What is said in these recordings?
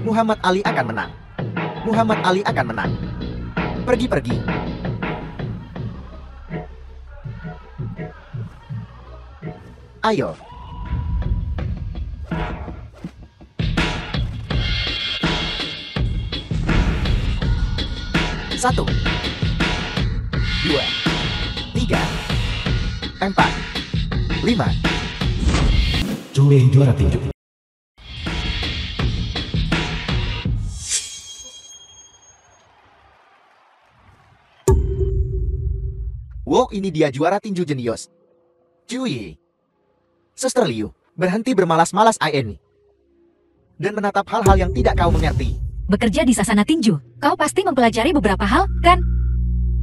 Muhammad Ali akan menang. Muhammad Ali akan menang. Pergi-pergi. Ayo. Satu, dua, tiga, empat, lima. Cuy juara tinju. Wow, ini dia juara tinju jenius. Cuy. Suster Liu, berhenti bermalas-malas ini. Dan menatap hal-hal yang tidak kau mengerti. Bekerja di Sasana Tinju, kau pasti mempelajari beberapa hal, kan?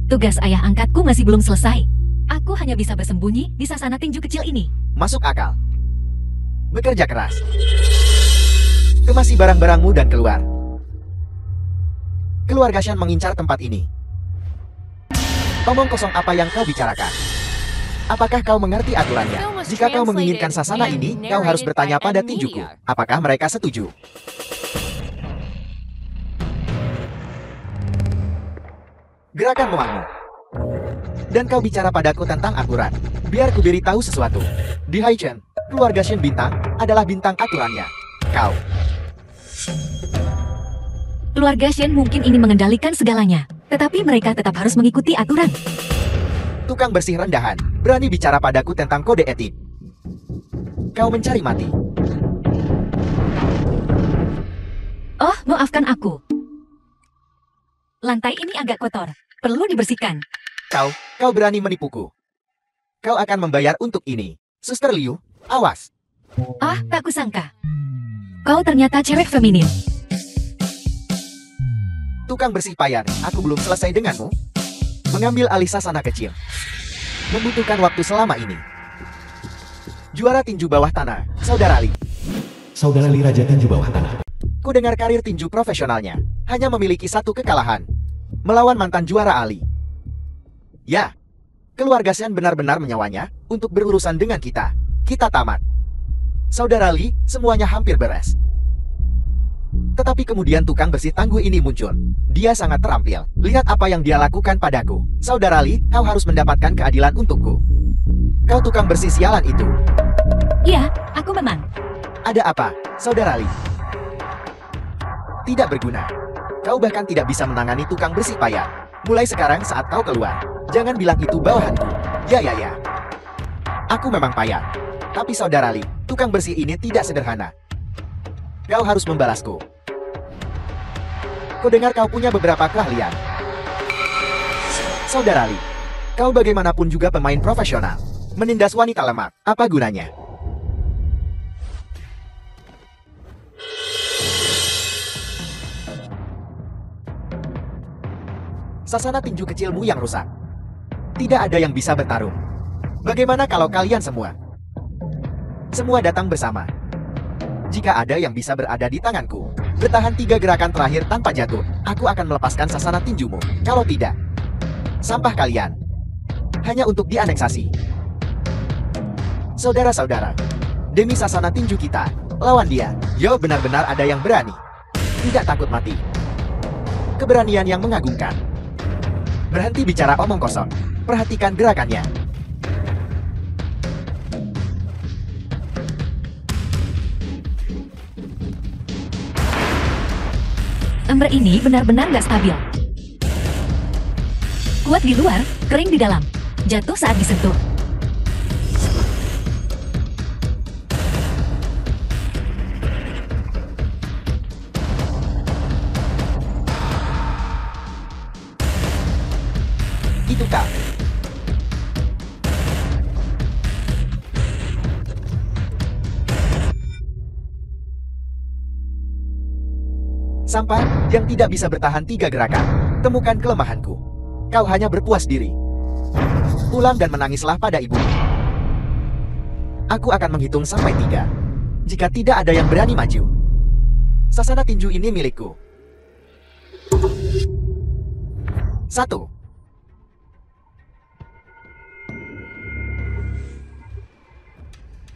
Tugas ayah angkatku masih belum selesai. Aku hanya bisa bersembunyi di Sasana Tinju kecil ini. Masuk akal. Bekerja keras. Kemasi barang-barangmu dan keluar. Keluarga Shan mengincar tempat ini. Omong kosong apa yang kau bicarakan? Apakah kau mengerti aturannya? Jika kau menginginkan sasana ini, kau harus bertanya pada tinjuku. Apakah mereka setuju? Gerakan muangmu. Dan kau bicara padaku tentang aturan. Biar ku beritahu sesuatu. Di Haichen, keluarga Shin Bintang adalah bintang aturannya. Kau. Keluarga Shen mungkin ingin mengendalikan segalanya, tetapi mereka tetap harus mengikuti aturan. Tukang bersih rendahan, berani bicara padaku tentang kode etik. Kau mencari mati. Oh, maafkan aku. Lantai ini agak kotor, perlu dibersihkan. Kau berani menipuku. Kau akan membayar untuk ini. Suster Liu, awas. Ah, tak kusangka. Kau ternyata cewek feminin. Tukang bersih payah, aku belum selesai denganmu. Mengambil alih sasana kecil. Membutuhkan waktu selama ini. Juara tinju bawah tanah, Saudara Li. Saudara Li Raja Tinju Bawah Tanah. Ku dengar karir tinju profesionalnya hanya memiliki satu kekalahan. Melawan mantan juara Ali. Ya, keluarga Shen benar-benar menyawanya untuk berurusan dengan kita. Kita tamat. Saudara Li, semuanya hampir beres. Tetapi kemudian tukang bersih tangguh ini muncul. Dia sangat terampil. Lihat apa yang dia lakukan padaku. Saudara Li, kau harus mendapatkan keadilan untukku. Kau tukang bersih sialan itu. Iya, aku menang. Ada apa, Saudara Li? Tidak berguna. Kau bahkan tidak bisa menangani tukang bersih payah. Mulai sekarang saat kau keluar, jangan bilang itu bawahanku. Ya. Aku memang payah. Tapi Saudara Li, tukang bersih ini tidak sederhana. Kau harus membalasku. Kudengar kau punya beberapa keahlian. Saudara Li, kau bagaimanapun juga pemain profesional. Menindas wanita lemah, apa gunanya? Sasana tinju kecilmu yang rusak. Tidak ada yang bisa bertarung. Bagaimana kalau kalian semua? Semua datang bersama. Jika ada yang bisa berada di tanganku, bertahan 3 gerakan terakhir tanpa jatuh, aku akan melepaskan sasana tinjumu. Kalau tidak, sampah kalian. Hanya untuk dianeksasi. Saudara-saudara, demi sasana tinju kita, lawan dia. Yo, benar-benar ada yang berani. Tidak takut mati. Keberanian yang mengagumkan. Berhenti bicara omong kosong. Perhatikan gerakannya. Ember ini benar-benar nggak stabil. Kuat di luar, kering di dalam. Jatuh saat disentuh. Itu kau. Sampah yang tidak bisa bertahan 3 gerakan. Temukan kelemahanku. Kau hanya berpuas diri. Pulang dan menangislah pada ibu. Aku akan menghitung sampai 3. Jika tidak ada yang berani maju, sasana tinju ini milikku. 1,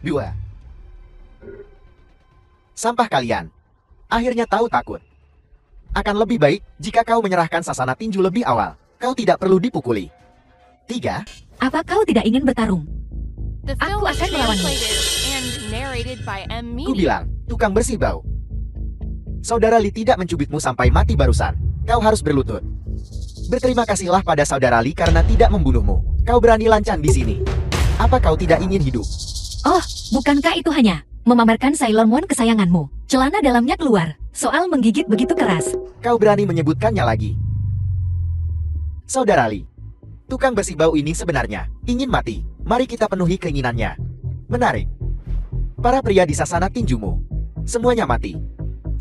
2, Sampah kalian. Akhirnya tahu takut. Akan lebih baik jika kau menyerahkan sasana tinju lebih awal. Kau tidak perlu dipukuli. 3. Apa kau tidak ingin bertarung? The Aku film was akan melawanmu. translated and narrated by M. Ku Media. bilang, tukang bersih bau. Saudara Lee tidak mencubitmu sampai mati barusan. Kau harus berlutut. Berterima kasihlah pada saudara Lee karena tidak membunuhmu. Kau berani lancan di sini. Apa kau tidak ingin hidup? Oh, bukankah itu hanya memamerkan Sailor Moon kesayanganmu? Celana dalamnya keluar. Soal menggigit begitu keras. Kau berani menyebutkannya lagi. Saudara Lee, tukang bersih bau ini sebenarnya ingin mati. Mari kita penuhi keinginannya. Menarik. Para pria di sasana tinjumu, semuanya mati.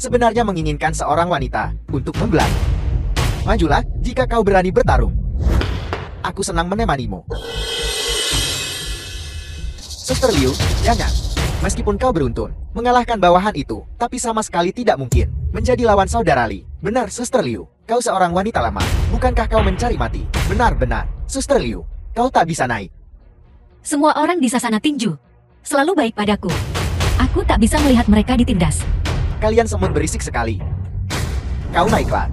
Sebenarnya menginginkan seorang wanita untuk membelah. Majulah jika kau berani bertarung. Aku senang menemanimu. Suster Liu, jangan. Meskipun kau beruntun mengalahkan bawahan itu, tapi sama sekali tidak mungkin menjadi lawan saudara Lee. Benar, Suster Liu. Kau seorang wanita lemah. Bukankah kau mencari mati? Benar-benar. Suster Liu, kau tak bisa naik. Semua orang di sasana tinju selalu baik padaku. Aku tak bisa melihat mereka ditindas. Kalian semut berisik sekali. Kau naiklah.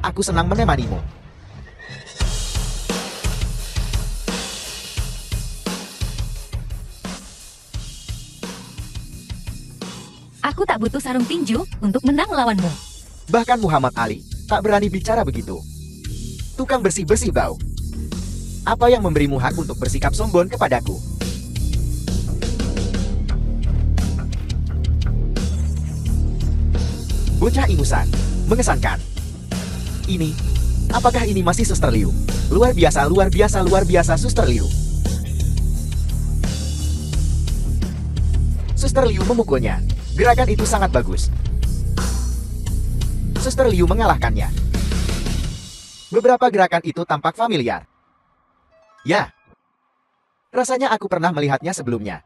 Aku senang menemanimu. Aku tak butuh sarung tinju untuk menang lawanmu. Bahkan Muhammad Ali tak berani bicara begitu. Tukang bersih-bersih bau. Apa yang memberimu hak untuk bersikap sombong kepadaku? Bocah ingusan, mengesankan. Ini, apakah ini masih Suster Liu? Luar biasa, luar biasa, luar biasa, Suster Liu. Suster Liu memukulnya. Gerakan itu sangat bagus. Suster Liu mengalahkannya. Beberapa gerakan itu tampak familiar. Ya, rasanya aku pernah melihatnya sebelumnya.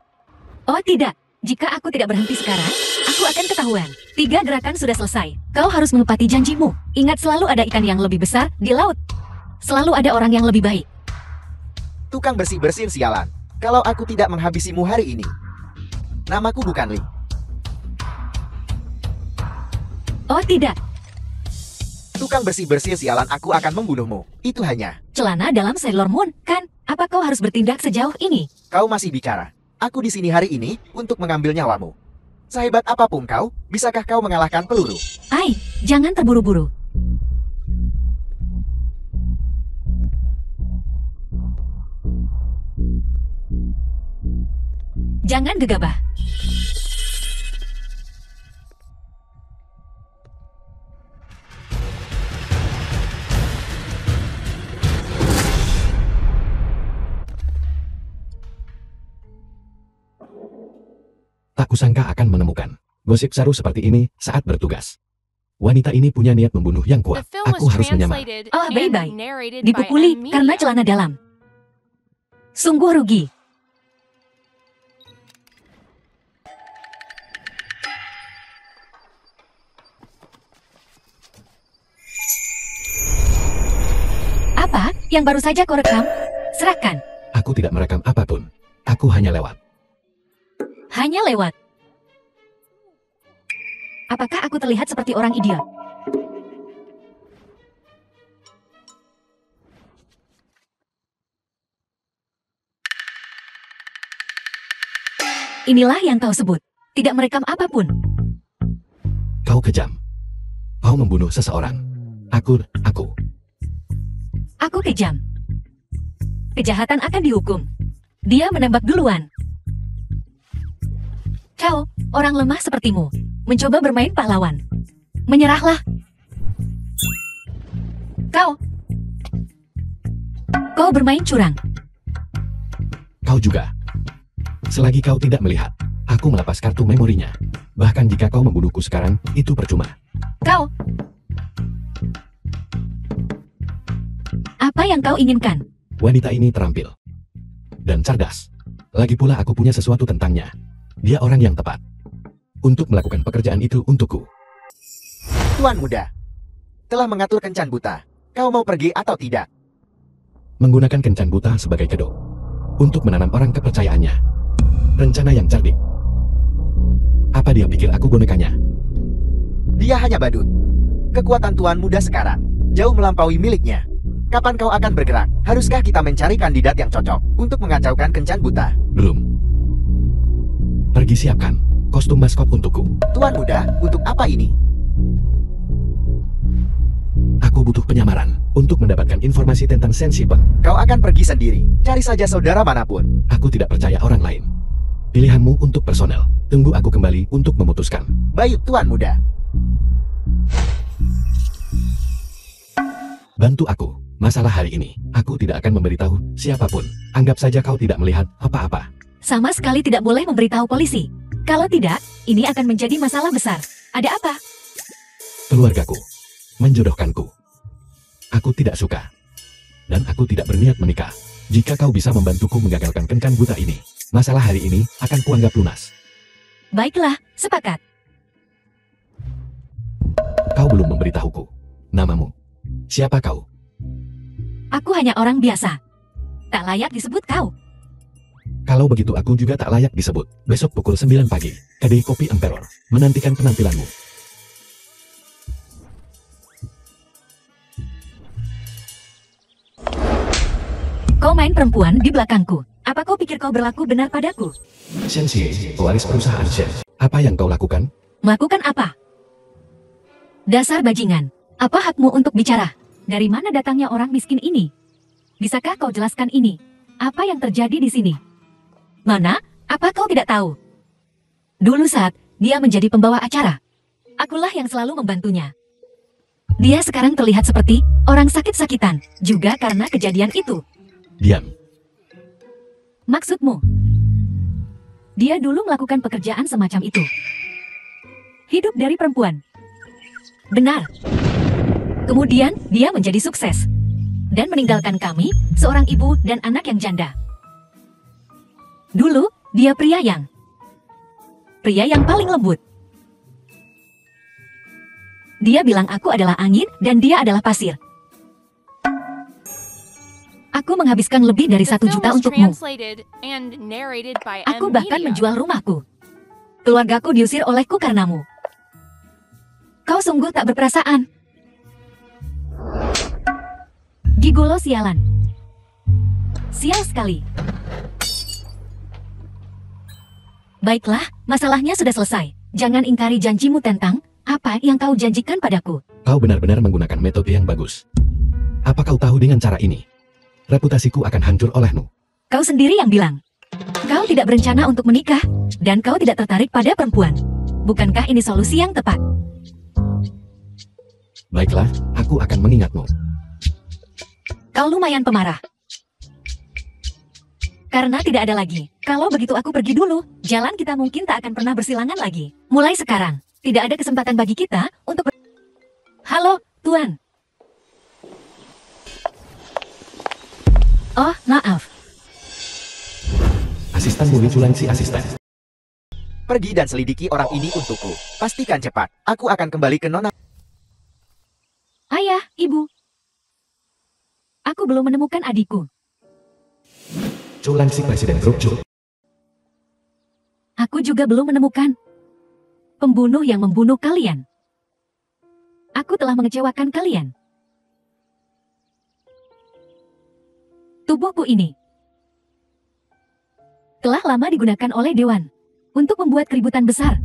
Oh tidak, jika aku tidak berhenti sekarang, aku akan ketahuan. 3 gerakan sudah selesai. Kau harus menepati janjimu. Ingat, selalu ada ikan yang lebih besar di laut. Selalu ada orang yang lebih baik. Tukang bersih-bersih sialan. Kalau aku tidak menghabisimu hari ini. Namaku bukan Lee. Oh tidak, Tukang bersih-bersih sialan, aku akan membunuhmu. Itu hanya. celana dalam Sailor Moon, kan? Apa kau harus bertindak sejauh ini? Kau masih bicara. Aku di sini hari ini untuk mengambil nyawamu. Sehebat apapun kau, bisakah kau mengalahkan peluru? Ai, jangan terburu-buru. Jangan gegabah. Tak kusangka akan menemukan gosip saru seperti ini saat bertugas. Wanita ini punya niat membunuh yang The kuat. film Aku was harus menyamar. translated Oh, and bye-bye. narrated by Dipukuli M. karena Media. celana dalam. Sungguh rugi. Apa yang baru saja kau rekam? Serahkan. Aku tidak merekam apapun. Aku hanya lewat. Hanya lewat. Apakah aku terlihat seperti orang idiot? Inilah yang kau sebut. Tidak merekam apapun. Kau kejam. Kau membunuh seseorang. Aku. Aku kejam. Kejahatan akan dihukum. Dia menembak duluan. Kau, orang lemah sepertimu, mencoba bermain pahlawan. Menyerahlah. Kau bermain curang. Kau juga. Selagi kau tidak melihat, aku melepas kartu memorinya. Bahkan jika kau membunuhku sekarang, itu percuma. Kau. Apa yang kau inginkan? Wanita ini terampil dan cerdas. Lagi pula aku punya sesuatu tentangnya. Dia orang yang tepat untuk melakukan pekerjaan itu untukku. Tuan muda, telah mengatur kencan buta. Kau mau pergi atau tidak? Menggunakan kencan buta sebagai kedok untuk menanam orang kepercayaannya. Rencana yang cerdik. dia pikir aku bonekanya? Dia hanya badut. Kekuatan tuan muda sekarang jauh melampaui miliknya. Kapan kau akan bergerak? Haruskah kita mencari kandidat yang cocok untuk mengacaukan kencan buta? Belum. Pergi siapkan kostum maskot untukku. Tuan muda, untuk apa ini? Aku butuh penyamaran untuk mendapatkan informasi tentang Sensi Peng. Kau akan pergi sendiri. Cari saja saudara manapun. Aku tidak percaya orang lain. Pilihanmu untuk personel. Tunggu aku kembali untuk memutuskan. Baik, tuan muda. Bantu aku. Masalah hari ini, aku tidak akan memberitahu siapapun. Anggap saja kau tidak melihat apa-apa. Sama sekali tidak boleh memberitahu polisi. Kalau tidak, ini akan menjadi masalah besar. Ada apa? Keluargaku menjodohkanku. Aku tidak suka. Dan aku tidak berniat menikah. Jika kau bisa membantuku menggagalkan kencan buta ini, masalah hari ini akan kuanggap lunas. Baiklah, sepakat. Kau belum memberitahuku namamu. Siapa kau? Aku hanya orang biasa. Tak layak disebut kau. Kalau begitu aku juga tak layak disebut. Besok pukul 9 pagi, kedai kopi Emperor menantikan penampilanmu. Kau main perempuan di belakangku. Apa kau pikir kau berlaku benar padaku? Shenxie, pewaris perusahaan Shen. Apa yang kau lakukan? Melakukan apa? Dasar bajingan. Apa hakmu untuk bicara? Dari mana datangnya orang miskin ini? Bisakah kau jelaskan ini? Apa yang terjadi di sini? Mana? Apa kau tidak tahu? Dulu saat dia menjadi pembawa acara, akulah yang selalu membantunya. Dia sekarang terlihat seperti orang sakit-sakitan, juga karena kejadian itu. Diam. Maksudmu? Dia dulu melakukan pekerjaan semacam itu. Hidup dari perempuan. Benar. Kemudian, dia menjadi sukses. Dan meninggalkan kami, seorang ibu dan anak yang janda. Dulu, dia pria yang paling lembut. Dia bilang aku adalah angin dan dia adalah pasir. Aku menghabiskan lebih dari The 1 film juta was untukmu. translated and narrated by Aku M bahkan Media. menjual rumahku. Keluargaku diusir olehku karenamu. Kau sungguh tak berperasaan. Gigolo sialan. Sial sekali. Baiklah, masalahnya sudah selesai. Jangan ingkari janjimu tentang apa yang kau janjikan padaku. Kau benar-benar menggunakan metode yang bagus. Apa kau tahu dengan cara ini? Reputasiku akan hancur olehmu. Kau sendiri yang bilang. Kau tidak berencana untuk menikah, dan kau tidak tertarik pada perempuan. Bukankah ini solusi yang tepat? Baiklah, aku akan mengingatmu. Kau lumayan pemarah. Karena tidak ada lagi. Kalau begitu aku pergi dulu. Jalan kita mungkin tak akan pernah bersilangan lagi. Mulai sekarang, tidak ada kesempatan bagi kita untuk Halo, Tuan. Oh, maaf. Asisten Muli Culan si asisten. Pergi dan selidiki orang ini untukku. Pastikan cepat. Aku akan kembali ke Nona. Ayah, Ibu. Aku belum menemukan adikku. Culan si presiden grup Cu. Aku juga belum menemukan pembunuh yang membunuh kalian. Aku telah mengecewakan kalian. Tubuhku ini telah lama digunakan oleh Dewan untuk membuat keributan besar.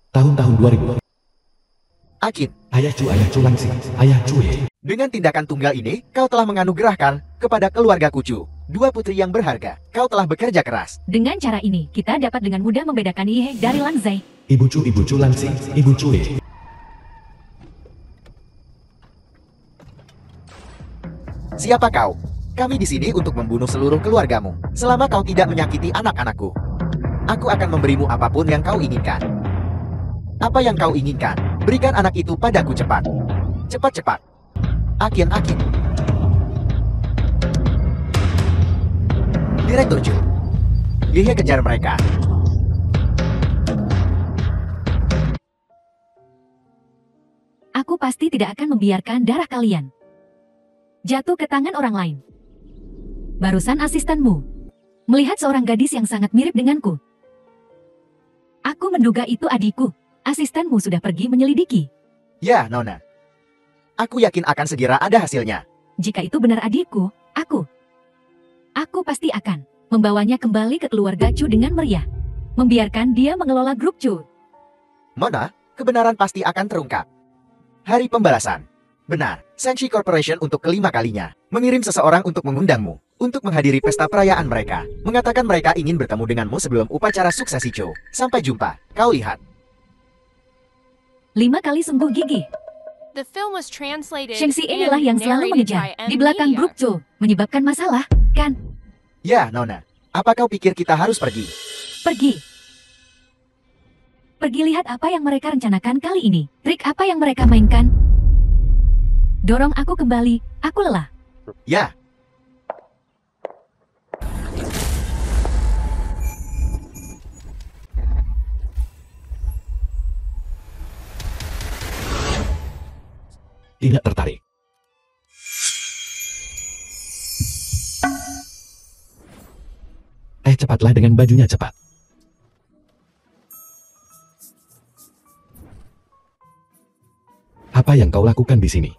Tahun-tahun 2000. Akin, Ayah Culan si. Ayah Cuy. dengan tindakan tunggal ini, kau telah menganugerahkan kepada keluarga Kucu 2 putri yang berharga. Kau telah bekerja keras. Dengan cara ini, kita dapat dengan mudah membedakan Ye dari Lang Zai. Ibu Culan si. Ibu Cuy. Siapa kau? Kami di sini untuk membunuh seluruh keluargamu. Selama kau tidak menyakiti anak-anakku, aku akan memberimu apapun yang kau inginkan. Apa yang kau inginkan? Berikan anak itu padaku cepat. Cepat-cepat. Akin. Direktur Ju. Yehe kejar mereka. Aku pasti tidak akan membiarkan darah kalian jatuh ke tangan orang lain. Barusan asistenmu melihat seorang gadis yang sangat mirip denganku. Aku menduga itu adikku. Asistenmu sudah pergi menyelidiki. Ya, Nona. Aku yakin akan segera ada hasilnya. Jika itu benar adikku, aku pasti akan membawanya kembali ke keluarga Chu dengan meriah. Membiarkan dia mengelola grup Chu. Mona, kebenaran pasti akan terungkap. Hari pembalasan. Benar, Shangxi Corporation untuk kelima kalinya mengirim seseorang untuk mengundangmu untuk menghadiri pesta perayaan mereka. Mengatakan mereka ingin bertemu denganmu sebelum upacara suksesi Chu. Sampai jumpa. Kau lihat. 5 kali sungguh gigih. The film was translated Shangxi and inilah yang selalu narrated mengejar by di belakang Media. grup Chu, menyebabkan masalah, kan? Ya, Nona. Apa kau pikir kita harus pergi? Pergi. Pergi lihat apa yang mereka rencanakan kali ini. Trik apa yang mereka mainkan. Dorong aku kembali, aku lelah. Ya. Tidak tertarik. Cepatlah dengan bajunya cepat. Apa yang kau lakukan di sini?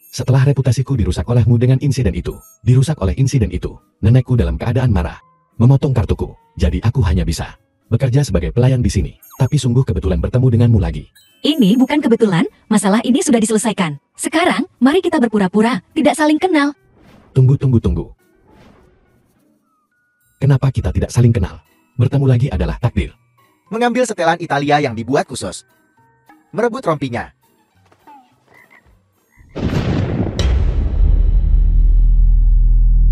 Setelah reputasiku dirusak olehmu dengan insiden itu, nenekku dalam keadaan marah, memotong kartuku, jadi aku hanya bisa bekerja sebagai pelayan di sini. Tapi sungguh kebetulan bertemu denganmu lagi. Ini bukan kebetulan, masalah ini sudah diselesaikan. Sekarang, mari kita berpura-pura tidak saling kenal. Tunggu. Kenapa kita tidak saling kenal? Bertemu lagi adalah takdir. Mengambil setelan Italia yang dibuat khusus. Merebut rompinya.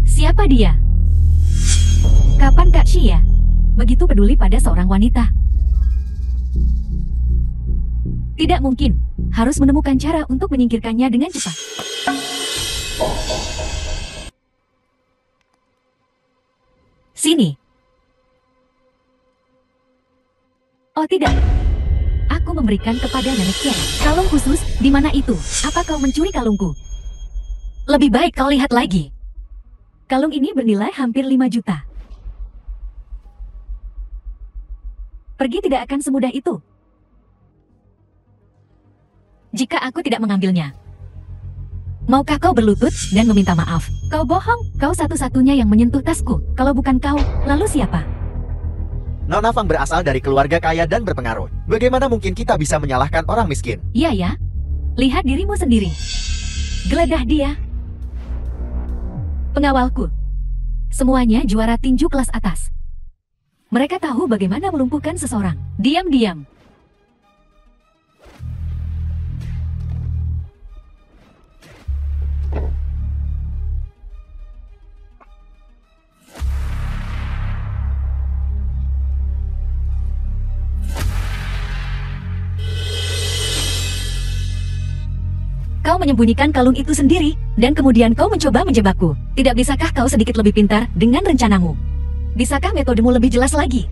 Siapa dia? Kapan Kak Xia begitu peduli pada seorang wanita? Tidak mungkin. Harus menemukan cara untuk menyingkirkannya dengan cepat. Sini. Oh tidak. Aku memberikan kepada nenek Chen kalung khusus. Di mana itu? Apa kau mencuri kalungku? Lebih baik kau lihat lagi. Kalung ini bernilai hampir 5 juta. Pergi tidak akan semudah itu. Jika aku tidak mengambilnya. Maukah kau berlutut dan meminta maaf? Kau bohong, kau satu-satunya yang menyentuh tasku. Kalau bukan kau, lalu siapa? Nona Fang berasal dari keluarga kaya dan berpengaruh. Bagaimana mungkin kita bisa menyalahkan orang miskin? Iya ya. Lihat dirimu sendiri. Geledah dia. Pengawalku. Semuanya juara tinju kelas atas. Mereka tahu bagaimana melumpuhkan seseorang. Diam-diam. Kau menyembunyikan kalung itu sendiri, dan kemudian kau mencoba menjebakku. Tidak bisakah kau sedikit lebih pintar dengan rencanamu? Bisakah metodemu lebih jelas lagi?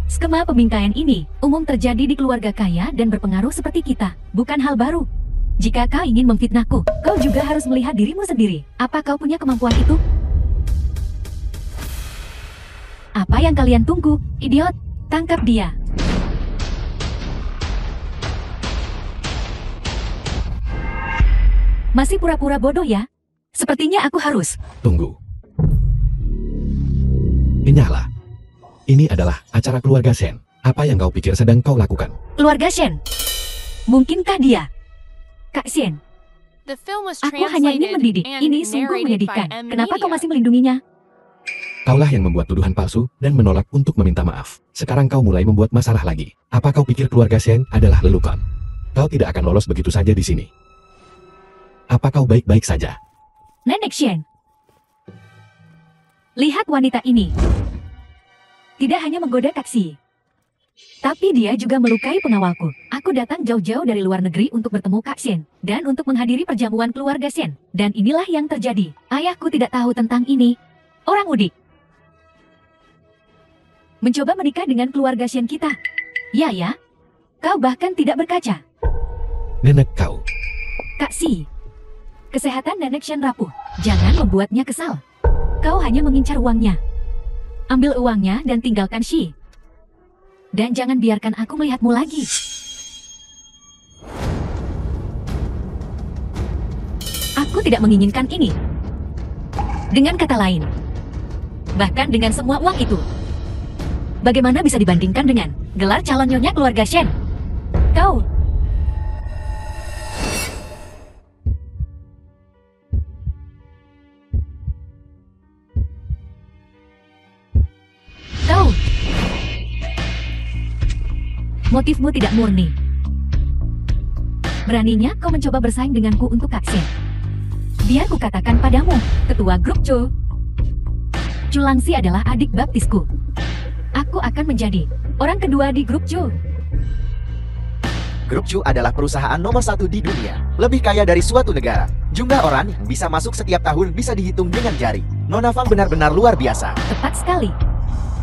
Skema pembingkaian ini umum terjadi di keluarga kaya dan berpengaruh seperti kita, bukan hal baru. Jika kau ingin memfitnahku, kau juga harus melihat dirimu sendiri. Apa kau punya kemampuan itu? Apa yang kalian tunggu, idiot? Tangkap dia. Masih pura-pura bodoh ya? Sepertinya aku harus. Tunggu. Ingatlah. Ini adalah acara keluarga Shen. Apa yang kau pikir sedang kau lakukan? Keluarga Shen. Mungkinkah dia? Kak Shen, The film was aku hanya ingin mendidik. translated and Ini sungguh narrated by menyedihkan. Kenapa kau Media. masih melindunginya? Kaulah yang membuat tuduhan palsu dan menolak untuk meminta maaf. Sekarang kau mulai membuat masalah lagi. Apa kau pikir keluarga Shen adalah lelucon? Kau tidak akan lolos begitu saja di sini. Apa kau baik-baik saja? Nenek Shen. Lihat wanita ini. Tidak hanya menggoda Kak Xi, tapi dia juga melukai pengawalku. Aku datang jauh-jauh dari luar negeri untuk bertemu Kak Shen dan untuk menghadiri perjamuan keluarga Shen. Dan inilah yang terjadi. Ayahku tidak tahu tentang ini. Orang udik. Mencoba menikah dengan keluarga Shen kita. Ya. Kau bahkan tidak berkaca. Nenek kau. Kak Xi. Kesehatan nenek Shen rapuh. Jangan membuatnya kesal. Kau hanya mengincar uangnya. Ambil uangnya dan tinggalkan Xi. Dan jangan biarkan aku melihatmu lagi. Aku tidak menginginkan ini. Dengan kata lain, bahkan dengan semua uang itu, bagaimana bisa dibandingkan dengan gelar calon nyonya keluarga Shen? Kau... Motifmu tidak murni. Beraninya kau mencoba bersaing denganku untuk Kak Shen. Biar ku katakan padamu, ketua grup Chu. Chu Langxi adalah adik baptisku. Aku akan menjadi orang kedua di grup Chu. Grup Chu adalah perusahaan nomor 1 di dunia, lebih kaya dari suatu negara. Jumlah orang yang bisa masuk setiap tahun bisa dihitung dengan jari. Nona Fang benar-benar luar biasa. Tepat sekali.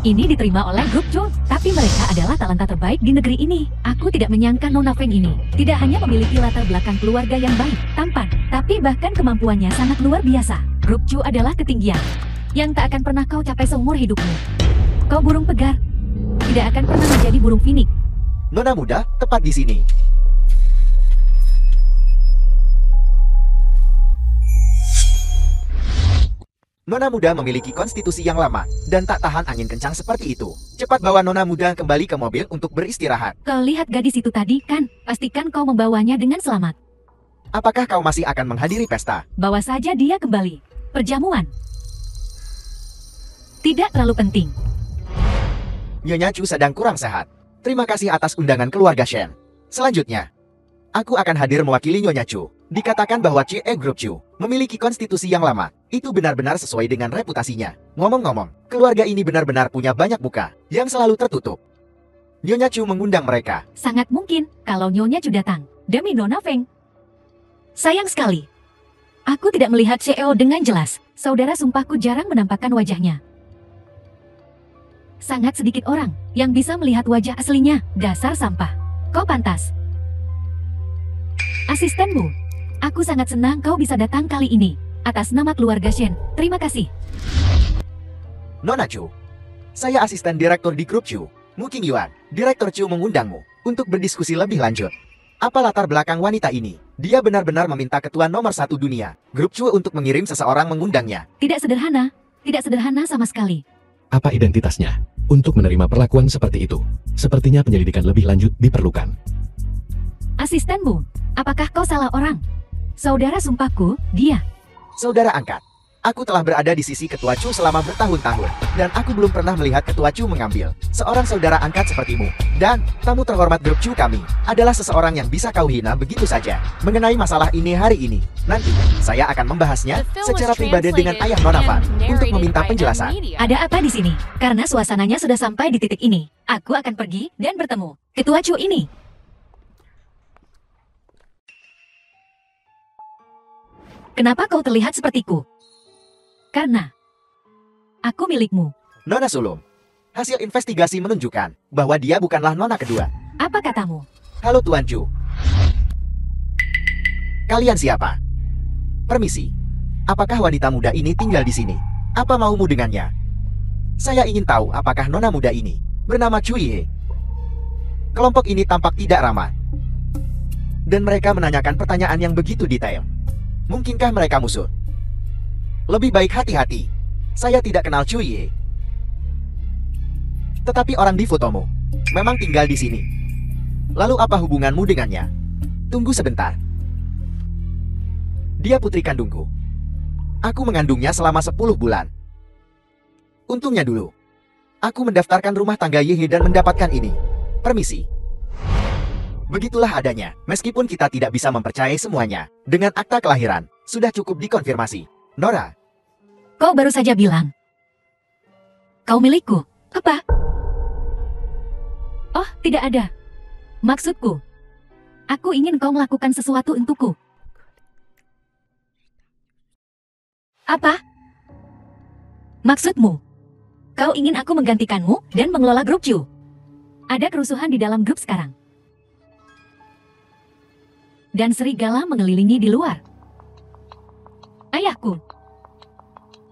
Ini diterima oleh grup Chu, tapi mereka adalah talenta terbaik di negeri ini. Aku tidak menyangka Nona Feng ini tidak hanya memiliki latar belakang keluarga yang baik, tampan, tapi bahkan kemampuannya sangat luar biasa. Grup Chu adalah ketinggian yang tak akan pernah kau capai seumur hidupmu. Kau burung pegar, tidak akan pernah menjadi burung finik. Nona muda, tepat di sini. Nona muda memiliki konstitusi yang lama dan tak tahan angin kencang seperti itu. Cepat bawa Nona muda kembali ke mobil untuk beristirahat. Kau lihat gadis itu tadi kan? Pastikan kau membawanya dengan selamat. Apakah kau masih akan menghadiri pesta? Bawa saja dia kembali. Perjamuan tidak terlalu penting. Nyonya Chu sedang kurang sehat. Terima kasih atas undangan keluarga Shen. Selanjutnya, aku akan hadir mewakili Nyonya Chu. Dikatakan bahwa CE Group Chu memiliki konstitusi yang lama. Itu benar-benar sesuai dengan reputasinya. Ngomong-ngomong, keluarga ini benar-benar punya banyak muka yang selalu tertutup. Nyonya Chu mengundang mereka. Sangat mungkin kalau Nyonya Chu datang demi Nona Feng. Sayang sekali, aku tidak melihat CEO dengan jelas. Saudara sumpahku jarang menampakkan wajahnya. Sangat sedikit orang yang bisa melihat wajah aslinya. Dasar sampah. Kau pantas. Asistenmu, aku sangat senang kau bisa datang kali ini. Atas nama keluarga Shen, terima kasih. Nona Chu, saya asisten direktur di grup Chu. Mu Qingyuan, Direktur Chu mengundangmu untuk berdiskusi lebih lanjut. Apa latar belakang wanita ini? Dia benar-benar meminta ketua nomor 1 dunia, grup Chu, untuk mengirim seseorang mengundangnya. Tidak sederhana sama sekali. Apa identitasnya? Untuk menerima perlakuan seperti itu, sepertinya penyelidikan lebih lanjut diperlukan. Asistenmu, apakah kau salah orang? Saudara sumpahku, dia. Saudara angkat, aku telah berada di sisi ketua Chu selama bertahun-tahun, dan aku belum pernah melihat ketua Chu mengambil seorang saudara angkat sepertimu. Dan tamu terhormat grup Chu kami adalah seseorang yang bisa kau hina begitu saja. Mengenai masalah ini hari ini, nanti saya akan membahasnya secara pribadi dengan ayah Nona Fang untuk meminta penjelasan. Ada apa di sini? Karena suasananya sudah sampai di titik ini, aku akan pergi dan bertemu ketua Chu ini. Kenapa kau terlihat sepertiku? Karena aku milikmu. Nona Sulung, hasil investigasi menunjukkan bahwa dia bukanlah Nona kedua. Apa katamu? Halo Tuan Chu. Kalian siapa? Permisi. Apakah wanita muda ini tinggal di sini? Apa maumu dengannya? Saya ingin tahu apakah Nona muda ini bernama Chu Yie. Kelompok ini tampak tidak ramah. Dan mereka menanyakan pertanyaan yang begitu detail. Mungkinkah mereka musuh? Lebih baik hati-hati. Saya tidak kenal Chu Yie. Tetapi orang di fotomu memang tinggal di sini. Lalu apa hubunganmu dengannya? Tunggu sebentar. Dia putri kandungku. Aku mengandungnya selama 10 bulan. Untungnya dulu, aku mendaftarkan rumah tangga Yehe dan mendapatkan ini. Permisi. Begitulah adanya, meskipun kita tidak bisa mempercayai semuanya. Dengan akta kelahiran, sudah cukup dikonfirmasi. Nora. Kau baru saja bilang kau milikku. Apa? Oh, tidak ada. Maksudku, aku ingin kau melakukan sesuatu untukku. Apa? Maksudmu, kau ingin aku menggantikanmu dan mengelola grup Chu? Ada kerusuhan di dalam grup sekarang. Dan serigala mengelilingi di luar. Ayahku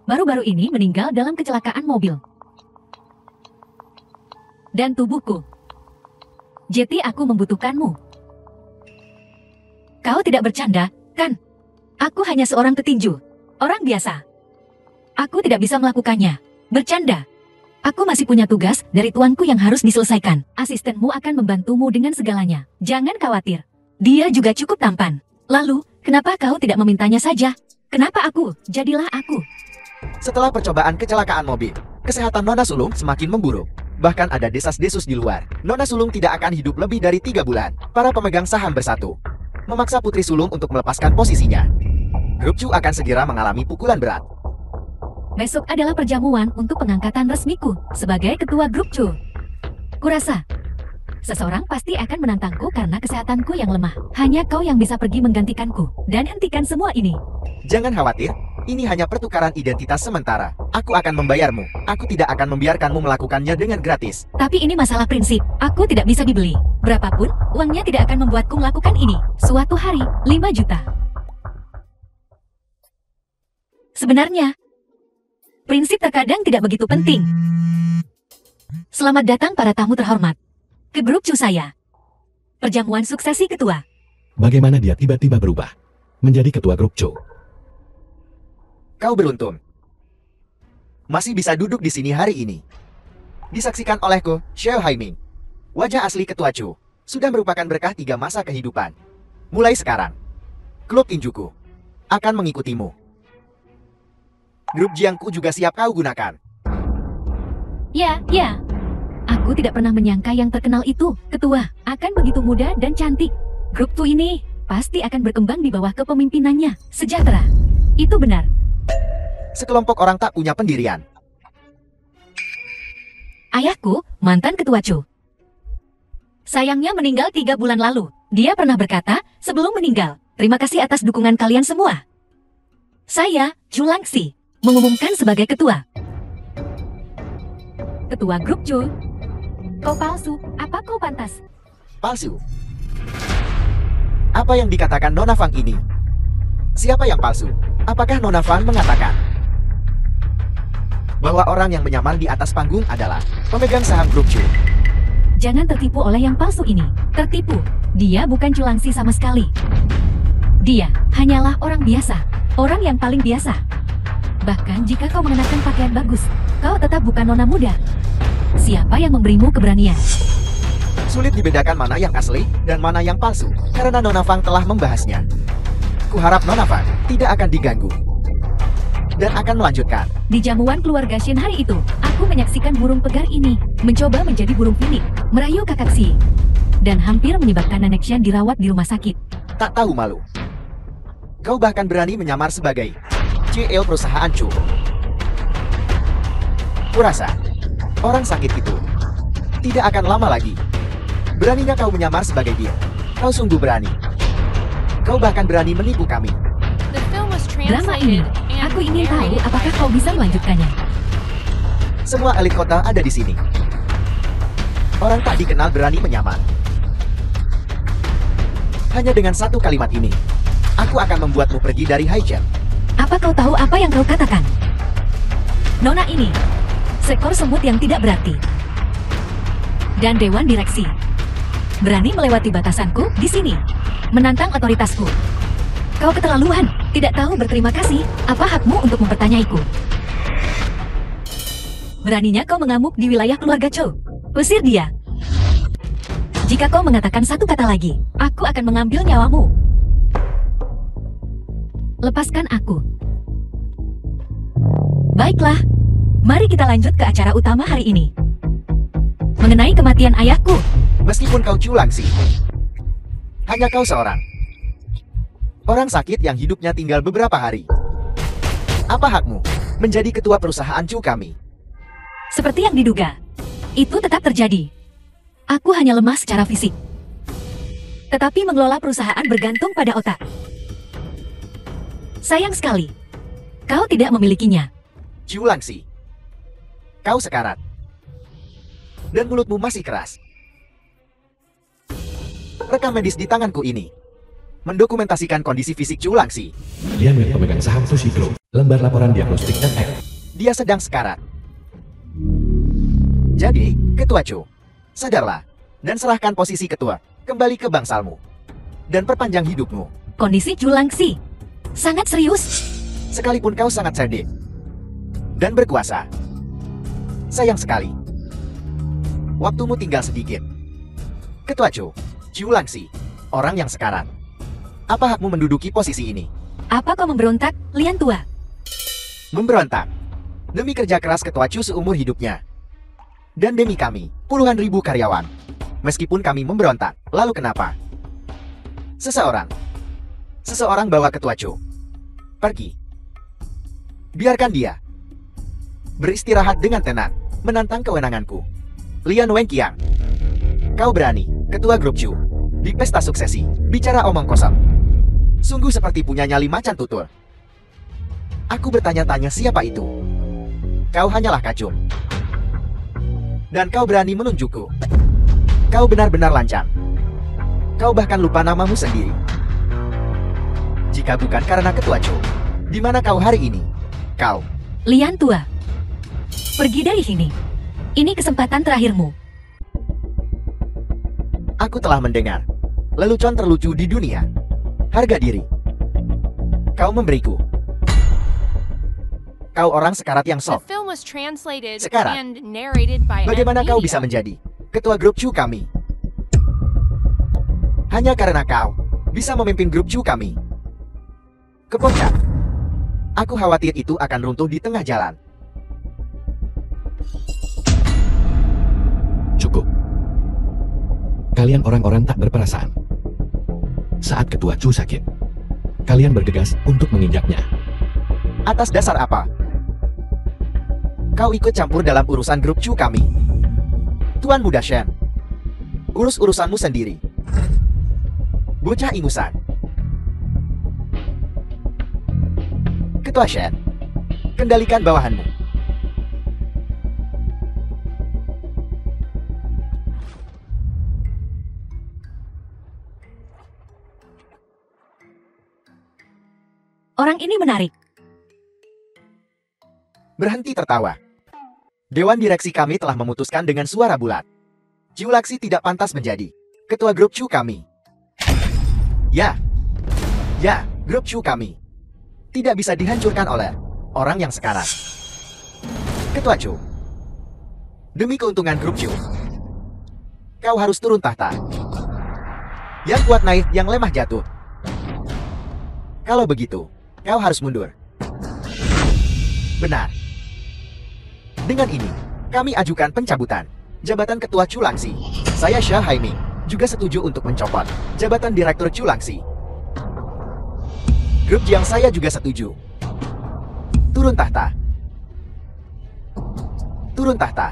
baru-baru ini meninggal dalam kecelakaan mobil. Dan tubuhku Jeti, aku membutuhkanmu. Kau tidak bercanda, kan? Aku hanya seorang petinju, orang biasa. Aku tidak bisa melakukannya. Bercanda. Aku masih punya tugas dari tuanku yang harus diselesaikan. Asistenmu akan membantumu dengan segalanya. Jangan khawatir. Dia juga cukup tampan. Lalu, kenapa kau tidak memintanya saja? Kenapa aku? Jadilah aku. Setelah percobaan kecelakaan mobil, kesehatan Nona Sulung semakin memburuk. Bahkan ada desas-desus di luar. Nona Sulung tidak akan hidup lebih dari 3 bulan. Para pemegang saham bersatu, memaksa Putri Sulung untuk melepaskan posisinya. Grup Chu akan segera mengalami pukulan berat. Besok adalah perjamuan untuk pengangkatan resmiku sebagai ketua grup Chu. Kurasa, seseorang pasti akan menantangku karena kesehatanku yang lemah. Hanya kau yang bisa pergi menggantikanku dan hentikan semua ini. Jangan khawatir, ini hanya pertukaran identitas sementara. Aku akan membayarmu. Aku tidak akan membiarkanmu melakukannya dengan gratis. Tapi ini masalah prinsip. Aku tidak bisa dibeli. Berapapun, uangnya tidak akan membuatku melakukan ini. Suatu hari, 5 juta. Sebenarnya, prinsip terkadang tidak begitu penting. Selamat datang para tamu terhormat ke grup Chu saya. Perjamuan suksesi ketua. Bagaimana dia tiba-tiba berubah menjadi ketua grup Chu? Kau beruntung. Masih bisa duduk di sini hari ini. Disaksikan olehku, Xiao Haiming. Wajah asli ketua Chu sudah merupakan berkah 3 masa kehidupan. Mulai sekarang, klub tinjuku akan mengikutimu. Grup Jiangku juga siap kau gunakan. Ya. Aku tidak pernah menyangka yang terkenal itu, ketua, akan begitu muda dan cantik. Grup Chu ini pasti akan berkembang di bawah kepemimpinannya. Sejahtera. Itu benar. Sekelompok orang tak punya pendirian. Ayahku, mantan ketua Chu. Sayangnya meninggal 3 bulan lalu. Dia pernah berkata, sebelum meninggal, terima kasih atas dukungan kalian semua. Saya, Chu Langxi, mengumumkan sebagai ketua. Ketua grup Chu. Kau palsu, apa kau pantas? Palsu. Apa yang dikatakan Nona Fang ini? Siapa yang palsu? Apakah Nona Fang mengatakan bahwa orang yang menyamar di atas panggung adalah pemegang saham grup Chu? Jangan tertipu oleh yang palsu ini. Tertipu. Dia bukan Chu Langxi sama sekali. Dia hanyalah orang biasa. Orang yang paling biasa. Bahkan jika kau mengenakan pakaian bagus, kau tetap bukan nona muda. Siapa yang memberimu keberanian? Sulit dibedakan mana yang asli dan mana yang palsu, karena Nona Fang telah membahasnya. Kuharap Nona Fang tidak akan diganggu dan akan melanjutkan. Di jamuan keluarga Shen hari itu, aku menyaksikan burung pegar ini mencoba menjadi burung phoenix, merayu kakak Xi, dan hampir menyebabkan nenek Shen dirawat di rumah sakit. Tak tahu malu. Kau bahkan berani menyamar sebagai CEO perusahaan Chu. Kurasa, orang sakit itu tidak akan lama lagi. Beraninya kau menyamar sebagai dia. Kau sungguh berani. Kau bahkan berani menipu kami. The film was Drama ini, translated and aku ingin tahu narrated apakah by kau bisa melanjutkannya. Semua elit kota ada di sini. Orang tak dikenal berani menyamar. Hanya dengan satu kalimat ini, aku akan membuatmu pergi dari Haichen. Apa kau tahu apa yang kau katakan? Nona ini, seekor semut yang tidak berarti. Dan Dewan Direksi berani melewati batasanku di sini, menantang otoritasku. Kau keterlaluan, tidak tahu berterima kasih. Apa hakmu untuk mempertanyaiku? Beraninya kau mengamuk di wilayah keluarga Chu. Usir dia. Jika kau mengatakan satu kata lagi, aku akan mengambil nyawamu. Lepaskan aku. Baiklah, mari kita lanjut ke acara utama hari ini. Mengenai kematian ayahku. Meskipun kau Chu Langxi, hanya kau seorang orang sakit yang hidupnya tinggal beberapa hari. Apa hakmu menjadi ketua perusahaan Chu kami? Seperti yang diduga, itu tetap terjadi. Aku hanya lemah secara fisik. Tetapi mengelola perusahaan bergantung pada otak. Sayang sekali, kau tidak memilikinya. Chu Langxi, kau sekarat. Dan mulutmu masih keras. Rekam medis di tanganku ini mendokumentasikan kondisi fisik Chu Langxi. Dia milik pemegang saham Sushi Group. Lembar laporan diagnostik dan F. Dia sedang sekarat. Jadi, Ketua Chu, sadarlah Dan serahkan posisi ketua kembali ke bangsalmu. Dan perpanjang hidupmu. Kondisi Julangsi sangat serius. Sekalipun kau sangat cerdik dan berkuasa. Sayang sekali. Waktumu tinggal sedikit. Ketua Julangsi, orang yang sekarat. Apa hakmu menduduki posisi ini? Apa kau memberontak, Lian Tua? Memberontak. Demi kerja keras Ketua Chu seumur hidupnya. Dan demi kami, puluhan ribu karyawan. Meskipun kami memberontak, lalu kenapa? Seseorang bawa Ketua Chu pergi. Biarkan dia beristirahat dengan tenang, menantang kewenanganku. Lian Wenqiang, kau berani, Ketua Grup Chu, di pesta suksesi, bicara omong kosong. Sungguh seperti punya nyali macan tutul. Aku bertanya-tanya siapa itu. Kau hanyalah kacung. Dan kau berani menunjukku. Kau benar-benar lancang. Kau bahkan lupa namamu sendiri. Jika bukan karena Ketua Chu, di mana kau hari ini? Kau. Lian Tua, pergi dari sini. Ini kesempatan terakhirmu. Aku telah mendengar lelucon terlucu di dunia. Harga diri. Kau memberiku. Kau orang sekarat yang The soft. film was translated Sekarat. and narrated by Bagaimana kau Media. bisa menjadi Ketua Grup Chu kami? Hanya karena kau bisa memimpin Grup Chu kami. Keponcak. Aku khawatir itu akan runtuh di tengah jalan. Cukup. Kalian orang-orang tak berperasaan. Saat Ketua Chu sakit, kalian bergegas untuk menginjaknya. Atas dasar apa? Kau ikut campur dalam urusan Grup Chu kami. Tuan Muda Shen, urus urusanmu sendiri. Bocah ingusan. Ketua Shen, kendalikan bawahanmu. Orang ini menarik. Berhenti tertawa. Dewan direksi kami telah memutuskan dengan suara bulat. Julangsi tidak pantas menjadi Ketua Grup Chu kami. Ya, Grup Chu kami tidak bisa dihancurkan oleh orang yang sekarat. Ketua Chu, demi keuntungan Grup Chu, kau harus turun tahta. Yang kuat naik, yang lemah jatuh. Kalau begitu, kau harus mundur. Benar. Dengan ini, kami ajukan pencabutan jabatan Ketua Julangsi. Saya Xia Haiming juga setuju untuk mencopot jabatan Direktur Julangsi. Grup Jiang saya juga setuju. Turun tahta. Turun tahta.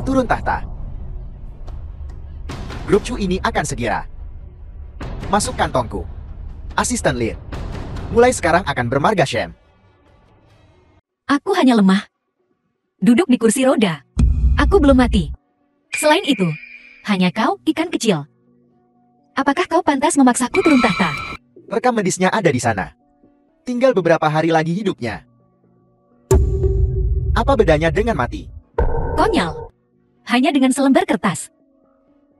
Turun tahta. Grup Chu ini akan segera masuk kantongku. Asisten Lin, mulai sekarang akan bermarga Shen. Aku hanya lemah. Duduk di kursi roda. Aku belum mati. Selain itu, hanya kau ikan kecil. Apakah kau pantas memaksaku turun tahta? Rekam medisnya ada di sana. Tinggal beberapa hari lagi hidupnya. Apa bedanya dengan mati? Konyol. Hanya dengan selembar kertas.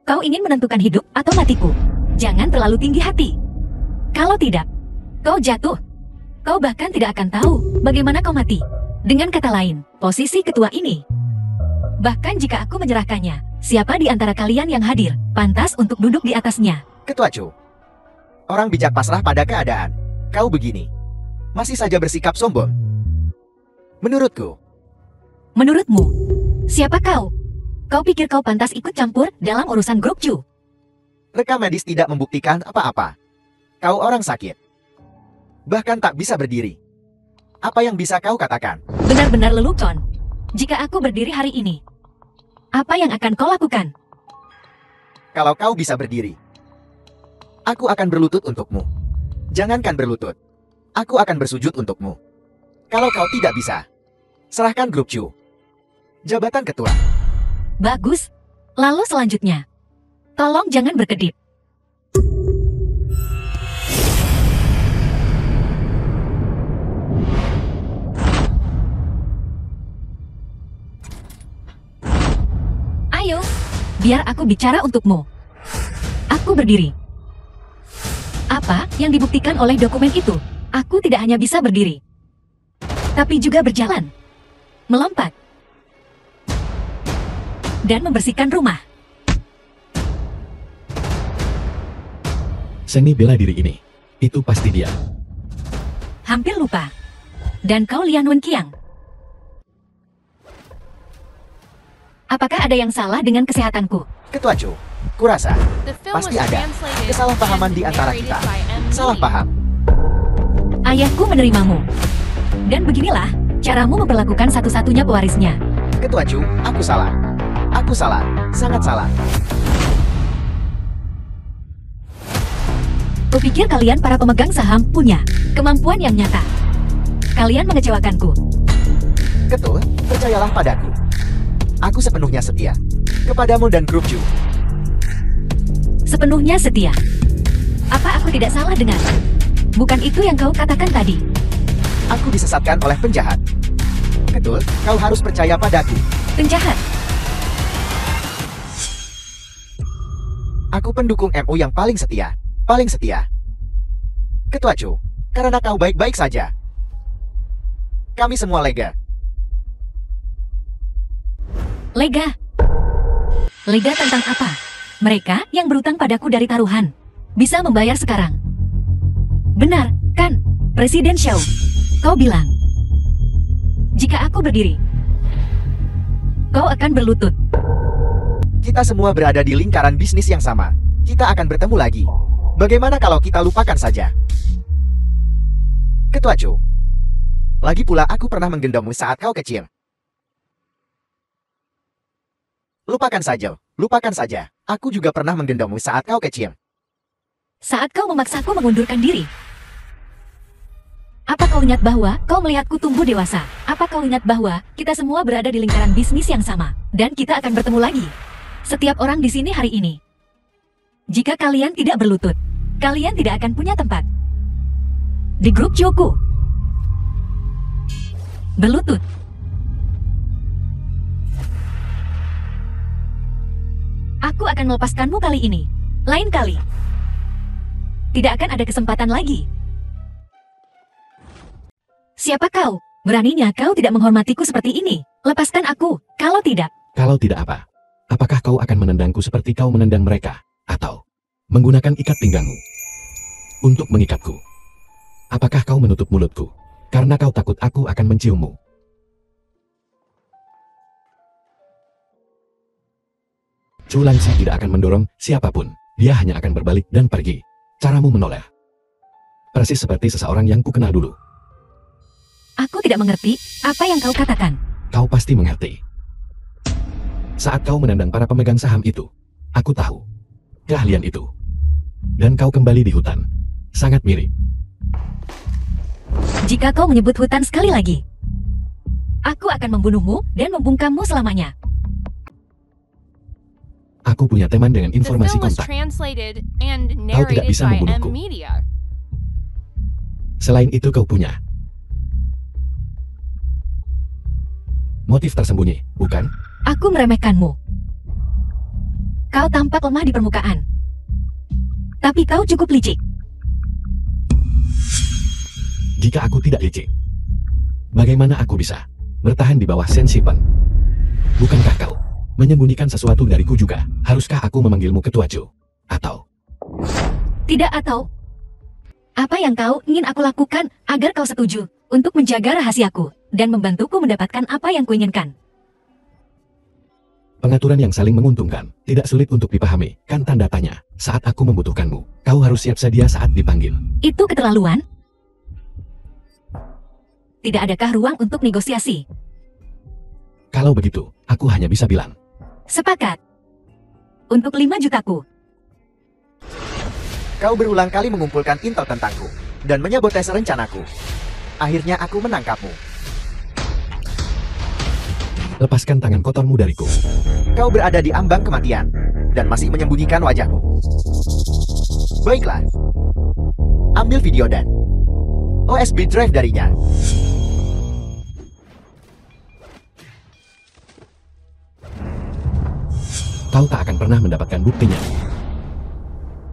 Kau ingin menentukan hidup atau matiku? Jangan terlalu tinggi hati. Kalau tidak, kau jatuh. Kau bahkan tidak akan tahu bagaimana kau mati. Dengan kata lain, posisi ketua ini. Bahkan jika aku menyerahkannya, siapa di antara kalian yang hadir pantas untuk duduk di atasnya? Ketua Chu, orang bijak pasrah pada keadaan. Kau begini, masih saja bersikap sombong. Menurutku, Menurutmu, siapa kau? Kau pikir kau pantas ikut campur dalam urusan Grup Chu? rekam medis tidak membuktikan apa-apa. Kau orang sakit. Bahkan tak bisa berdiri. Apa yang bisa kau katakan? Benar-benar lelucon. Jika aku berdiri hari ini, apa yang akan kau lakukan? Kalau kau bisa berdiri, aku akan berlutut untukmu. Jangankan berlutut, aku akan bersujud untukmu. Kalau kau tidak bisa, serahkan Grup Chu jabatan ketua. Bagus. Lalu selanjutnya, tolong jangan berkedip. Ayo, Biar aku bicara untukmu. Aku berdiri. Apa yang dibuktikan oleh dokumen itu? Aku tidak hanya bisa berdiri, tapi juga berjalan, melompat, dan membersihkan rumah. Seni bela diri ini, itu pasti dia. Hampir lupa. Dan kau Lian Wenqiang. Apakah ada yang salah dengan kesehatanku? Ketua Chu, kurasa The film was pasti ada translated kesalahpahaman and di antara narrated kita. by M. Salah Lee. paham. Ayahku menerimamu. Dan beginilah caramu memperlakukan satu-satunya pewarisnya. Ketua Chu, aku salah. Aku salah, sangat salah. Kupikir kalian para pemegang saham punya kemampuan yang nyata. Kalian mengecewakanku. Ketul, percayalah padaku. Aku sepenuhnya setia kepadamu dan grup Chu. Sepenuhnya setia. Apa aku tidak salah dengar? Bukan itu yang kau katakan tadi. Aku disesatkan oleh penjahat. Ketul, kau harus percaya padaku. Penjahat. Aku pendukung MU yang paling setia. Paling setia. Ketua Chu, karena kau baik-baik saja. Kami semua lega. Lega. Lega tentang apa? Mereka yang berutang padaku dari taruhan bisa membayar sekarang. Benar, kan? Presiden Xiao. Kau bilang, jika aku berdiri, kau akan berlutut. Kita semua berada di lingkaran bisnis yang sama. Kita akan bertemu lagi. Bagaimana kalau kita lupakan saja? Ketua Chu, lagi pula aku pernah menggendongmu saat kau kecil. Lupakan saja, lupakan saja. Aku juga pernah menggendongmu saat kau kecil. Saat kau memaksaku mengundurkan diri. Apa kau ingat bahwa kau melihatku tumbuh dewasa? Apa kau ingat bahwa kita semua berada di lingkaran bisnis yang sama? Dan kita akan bertemu lagi. Setiap orang di sini hari ini. Jika kalian tidak berlutut, kalian tidak akan punya tempat. Di grup Joku. Berlutut. Aku akan melepaskanmu kali ini. Lain kali. Tidak akan ada kesempatan lagi. Siapa kau? Beraninya kau tidak menghormatiku seperti ini. Lepaskan aku. Kalau tidak, Kalau tidak apa? Apakah kau akan menendangku seperti kau menendang mereka? Atau menggunakan ikat pinggangmu untuk mengikatku? Apakah kau menutup mulutku karena kau takut aku akan menciummu? Chu Langxi tidak akan mendorong siapapun. Dia hanya akan berbalik dan pergi. Caramu menoleh. Persis seperti seseorang yang kukenal dulu. aku tidak mengerti apa yang kau katakan. Kau pasti mengerti. Saat kau menendang para pemegang saham itu, aku tahu keahlian itu. Dan kau kembali di hutan. Sangat mirip. Jika kau menyebut hutan sekali lagi, aku akan membunuhmu dan membungkammu selamanya. Aku punya teman dengan The informasi film was kontak. translated and Kau tidak narrated bisa by M. membunuhku. Media. Selain itu kau punya motif tersembunyi, bukan? Aku meremehkanmu. Kau tampak lemah di permukaan. Tapi kau cukup licik. Jika aku tidak licik, bagaimana aku bisa bertahan di bawah Shen Sipen? Bukankah kau menyembunyikan sesuatu dariku juga? Haruskah aku memanggilmu Ketua Chu? Atau Tidak atau apa yang kau ingin aku lakukan agar kau setuju untuk menjaga rahasiaku dan membantuku mendapatkan apa yang kuinginkan? pengaturan yang saling menguntungkan tidak sulit untuk dipahami, kan tanda tanya. Saat aku membutuhkanmu, kau harus siap sedia saat dipanggil. Itu keterlaluan. Tidak adakah ruang untuk negosiasi? Kalau begitu, aku hanya bisa bilang, Sepakat. Untuk 5 jutaku. Kau berulang kali mengumpulkan intel tentangku dan menyabotase rencanaku. Akhirnya aku menangkapmu. lepaskan tangan kotormu dariku. Kau berada di ambang kematian dan masih menyembunyikan wajahmu. Baiklah. Ambil video dan OSB drive darinya. kau tak akan pernah mendapatkan buktinya.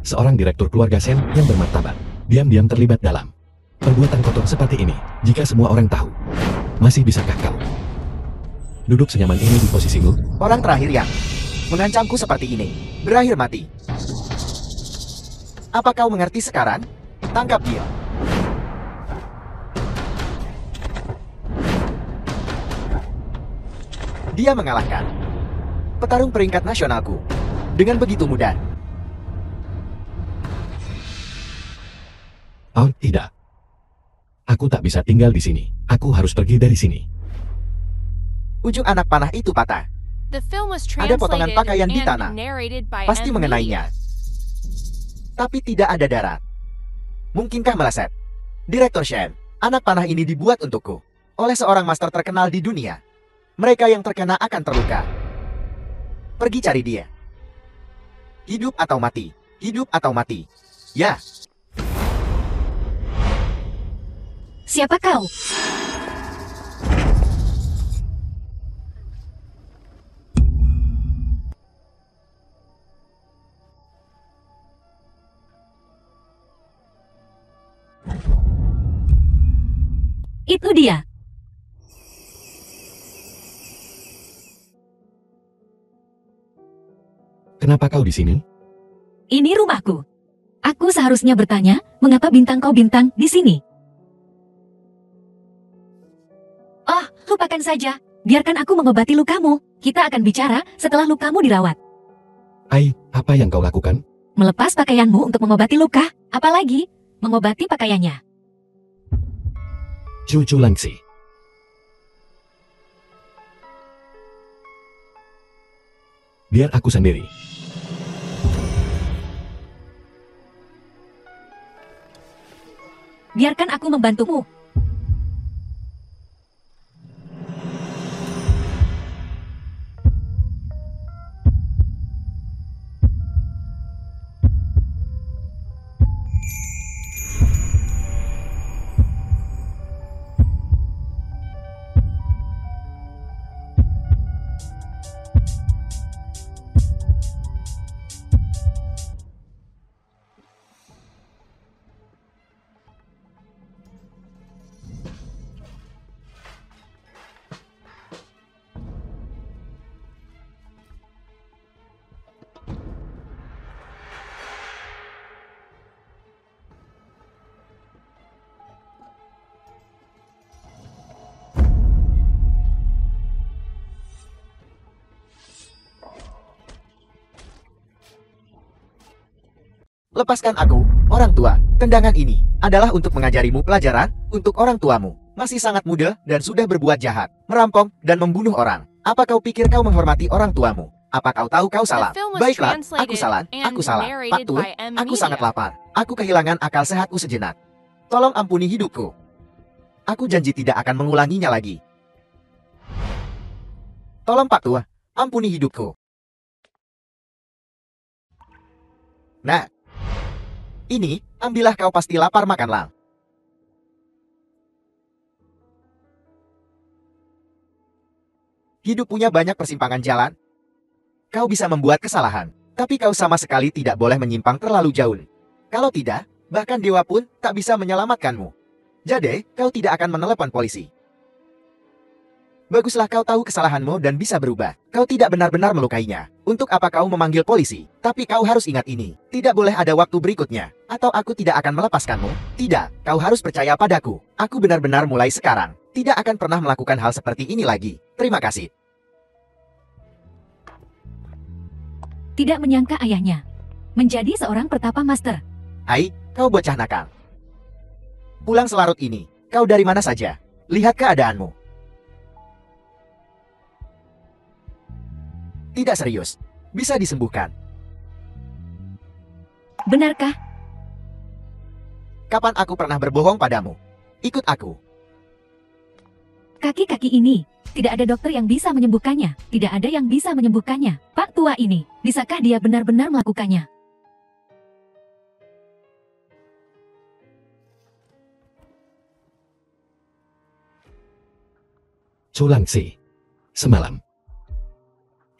Seorang direktur keluarga Sen yang bermartabat, diam-diam terlibat dalam perbuatan kotor seperti ini. Jika semua orang tahu, masih bisakah kau duduk senyaman ini di posisimu? Orang terakhir yang mengancamku seperti ini berakhir mati. Apa kau mengerti sekarang? Tangkap dia. Dia mengalahkan petarung peringkat nasionalku dengan begitu mudah. Oh, tidak. Aku tak bisa tinggal di sini. Aku harus pergi dari sini. Ujung anak panah itu patah. The film was Ada potongan translated pakaian di tanah. and narrated by Pasti M. mengenainya. Tapi tidak ada darat. Mungkinkah meleset? Direktur Shen, anak panah ini dibuat untukku oleh seorang master terkenal di dunia. Mereka yang terkena akan terluka. Pergi cari dia. Hidup atau mati. Hidup atau mati. Ya. Siapa kau? Itu dia. Kenapa kau di sini? Ini rumahku. Aku seharusnya bertanya, mengapa bintang kau bintang di sini? Oh, lupakan saja. Biarkan aku mengobati lukamu. Kita akan bicara setelah lukamu dirawat. Ai, apa yang kau lakukan? Melepas pakaianmu untuk mengobati luka. Apalagi, mengobati pakaiannya. Cucu Langsi. Biar aku sendiri. Biarkan aku membantumu. Lepaskan aku, orang tua. Tendangan ini adalah untuk mengajarimu pelajaran untuk orang tuamu. Masih sangat muda dan sudah berbuat jahat, merampok dan membunuh orang. Apa kau pikir kau menghormati orang tuamu? Apa kau tahu kau salah? The film was Baiklah, translated aku salah. and Aku salah. Pak narrated Tua, by M. aku sangat Media. lapar. Aku kehilangan akal sehatku sejenak. Tolong ampuni hidupku. Aku janji tidak akan mengulanginya lagi. Tolong Pak Tua, ampuni hidupku. Nah, ini, ambillah kau pasti lapar makanlah. Hidup punya banyak persimpangan jalan. Kau bisa membuat kesalahan, tapi kau sama sekali tidak boleh menyimpang terlalu jauh. Kalau tidak, bahkan dewa pun tak bisa menyelamatkanmu. Jadi, kau tidak akan menelepon polisi. Baguslah kau tahu kesalahanmu dan bisa berubah. Kau tidak benar-benar melukainya. Untuk apa kau memanggil polisi? Tapi kau harus ingat ini. Tidak boleh ada waktu berikutnya. Atau aku tidak akan melepaskanmu. Tidak, kau harus percaya padaku. Aku benar-benar mulai sekarang tidak akan pernah melakukan hal seperti ini lagi. Terima kasih. Tidak menyangka ayahnya menjadi seorang pertapa master. Hai, kau bocah nakal. Pulang selarut ini. Kau dari mana saja? Lihat keadaanmu. Tidak serius. Bisa disembuhkan. Benarkah? Kapan aku pernah berbohong padamu? Ikut aku. Kaki-kaki ini, tidak ada dokter yang bisa menyembuhkannya. Tidak ada yang bisa menyembuhkannya. Pak tua ini, bisakah dia benar-benar melakukannya? Culangsi. Semalam,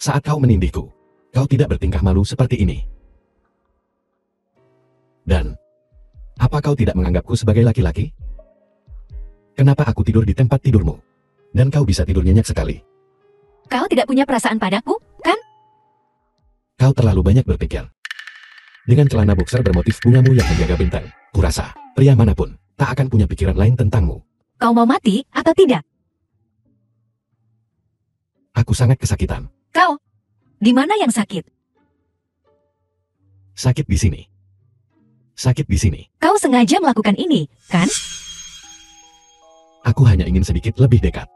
saat kau menindihku, Kau tidak bertingkah malu seperti ini. Dan, apa kau tidak menganggapku sebagai laki-laki? Kenapa aku tidur di tempat tidurmu? Dan kau bisa tidur nyenyak sekali. Kau tidak punya perasaan padaku, kan? Kau terlalu banyak berpikir. Dengan celana boxer bermotif bungamu yang menjaga benteng, kurasa, pria manapun tak akan punya pikiran lain tentangmu. Kau mau mati atau tidak? Aku sangat kesakitan. Kau, di mana yang sakit? Sakit di sini. Sakit di sini. Kau sengaja melakukan ini, kan? Aku hanya ingin sedikit lebih dekat.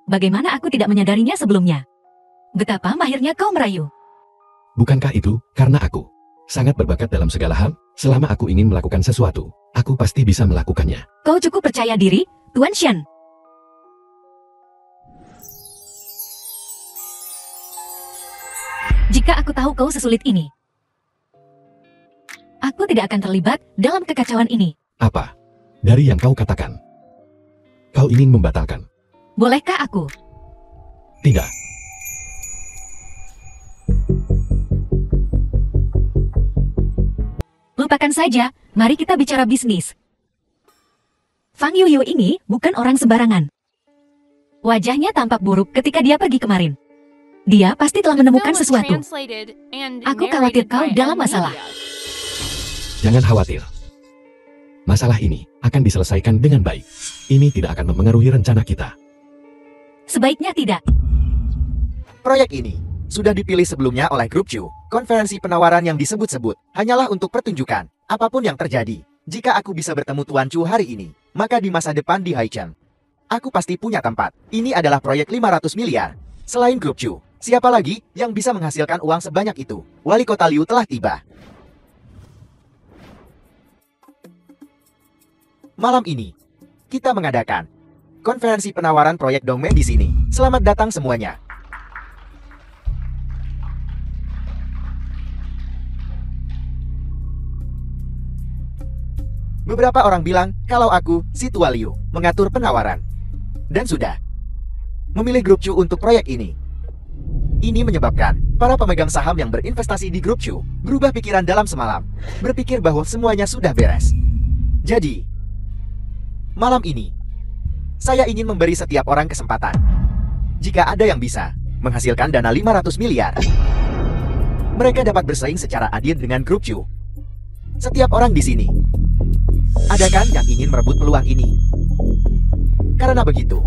Bagaimana aku tidak menyadarinya sebelumnya? Betapa mahirnya kau merayu. Bukankah itu karena aku sangat berbakat dalam segala hal? Selama aku ingin melakukan sesuatu, aku pasti bisa melakukannya. Kau cukup percaya diri, Tuan Shen. Jika aku tahu kau sesulit ini, aku tidak akan terlibat dalam kekacauan ini. Apa? Dari yang kau katakan, kau ingin membatalkan? Bolehkah aku? Tidak. Lupakan saja, mari kita bicara bisnis. Fang Yuyu ini bukan orang sembarangan. Wajahnya tampak buruk ketika dia pergi kemarin. Dia pasti telah menemukan sesuatu. Aku khawatir kau dalam masalah. Jangan khawatir. Masalah ini akan diselesaikan dengan baik. Ini tidak akan mempengaruhi rencana kita. Sebaiknya tidak. Proyek ini sudah dipilih sebelumnya oleh Grup Chu. Konferensi penawaran yang disebut-sebut hanyalah untuk pertunjukan. Apapun yang terjadi, jika aku bisa bertemu Tuan Chu hari ini, maka di masa depan di Haicheng, aku pasti punya tempat. Ini adalah proyek 500 miliar. Selain Grup Chu, siapa lagi yang bisa menghasilkan uang sebanyak itu? Wali Kota Liu telah tiba. Malam ini, kita mengadakan konferensi penawaran proyek Dongmen di sini. Selamat datang semuanya. Beberapa orang bilang kalau aku, si Tua Liu, mengatur penawaran. Dan sudah memilih Grup Chu untuk proyek ini. Ini menyebabkan para pemegang saham yang berinvestasi di Grup Chu berubah pikiran dalam semalam, berpikir bahwa semuanya sudah beres. Jadi, malam ini, saya ingin memberi setiap orang kesempatan. Jika ada yang bisa menghasilkan dana 500 miliar, mereka dapat bersaing secara adil dengan Grup Chu. Setiap orang di sini, ada kan yang ingin merebut peluang ini? Karena begitu,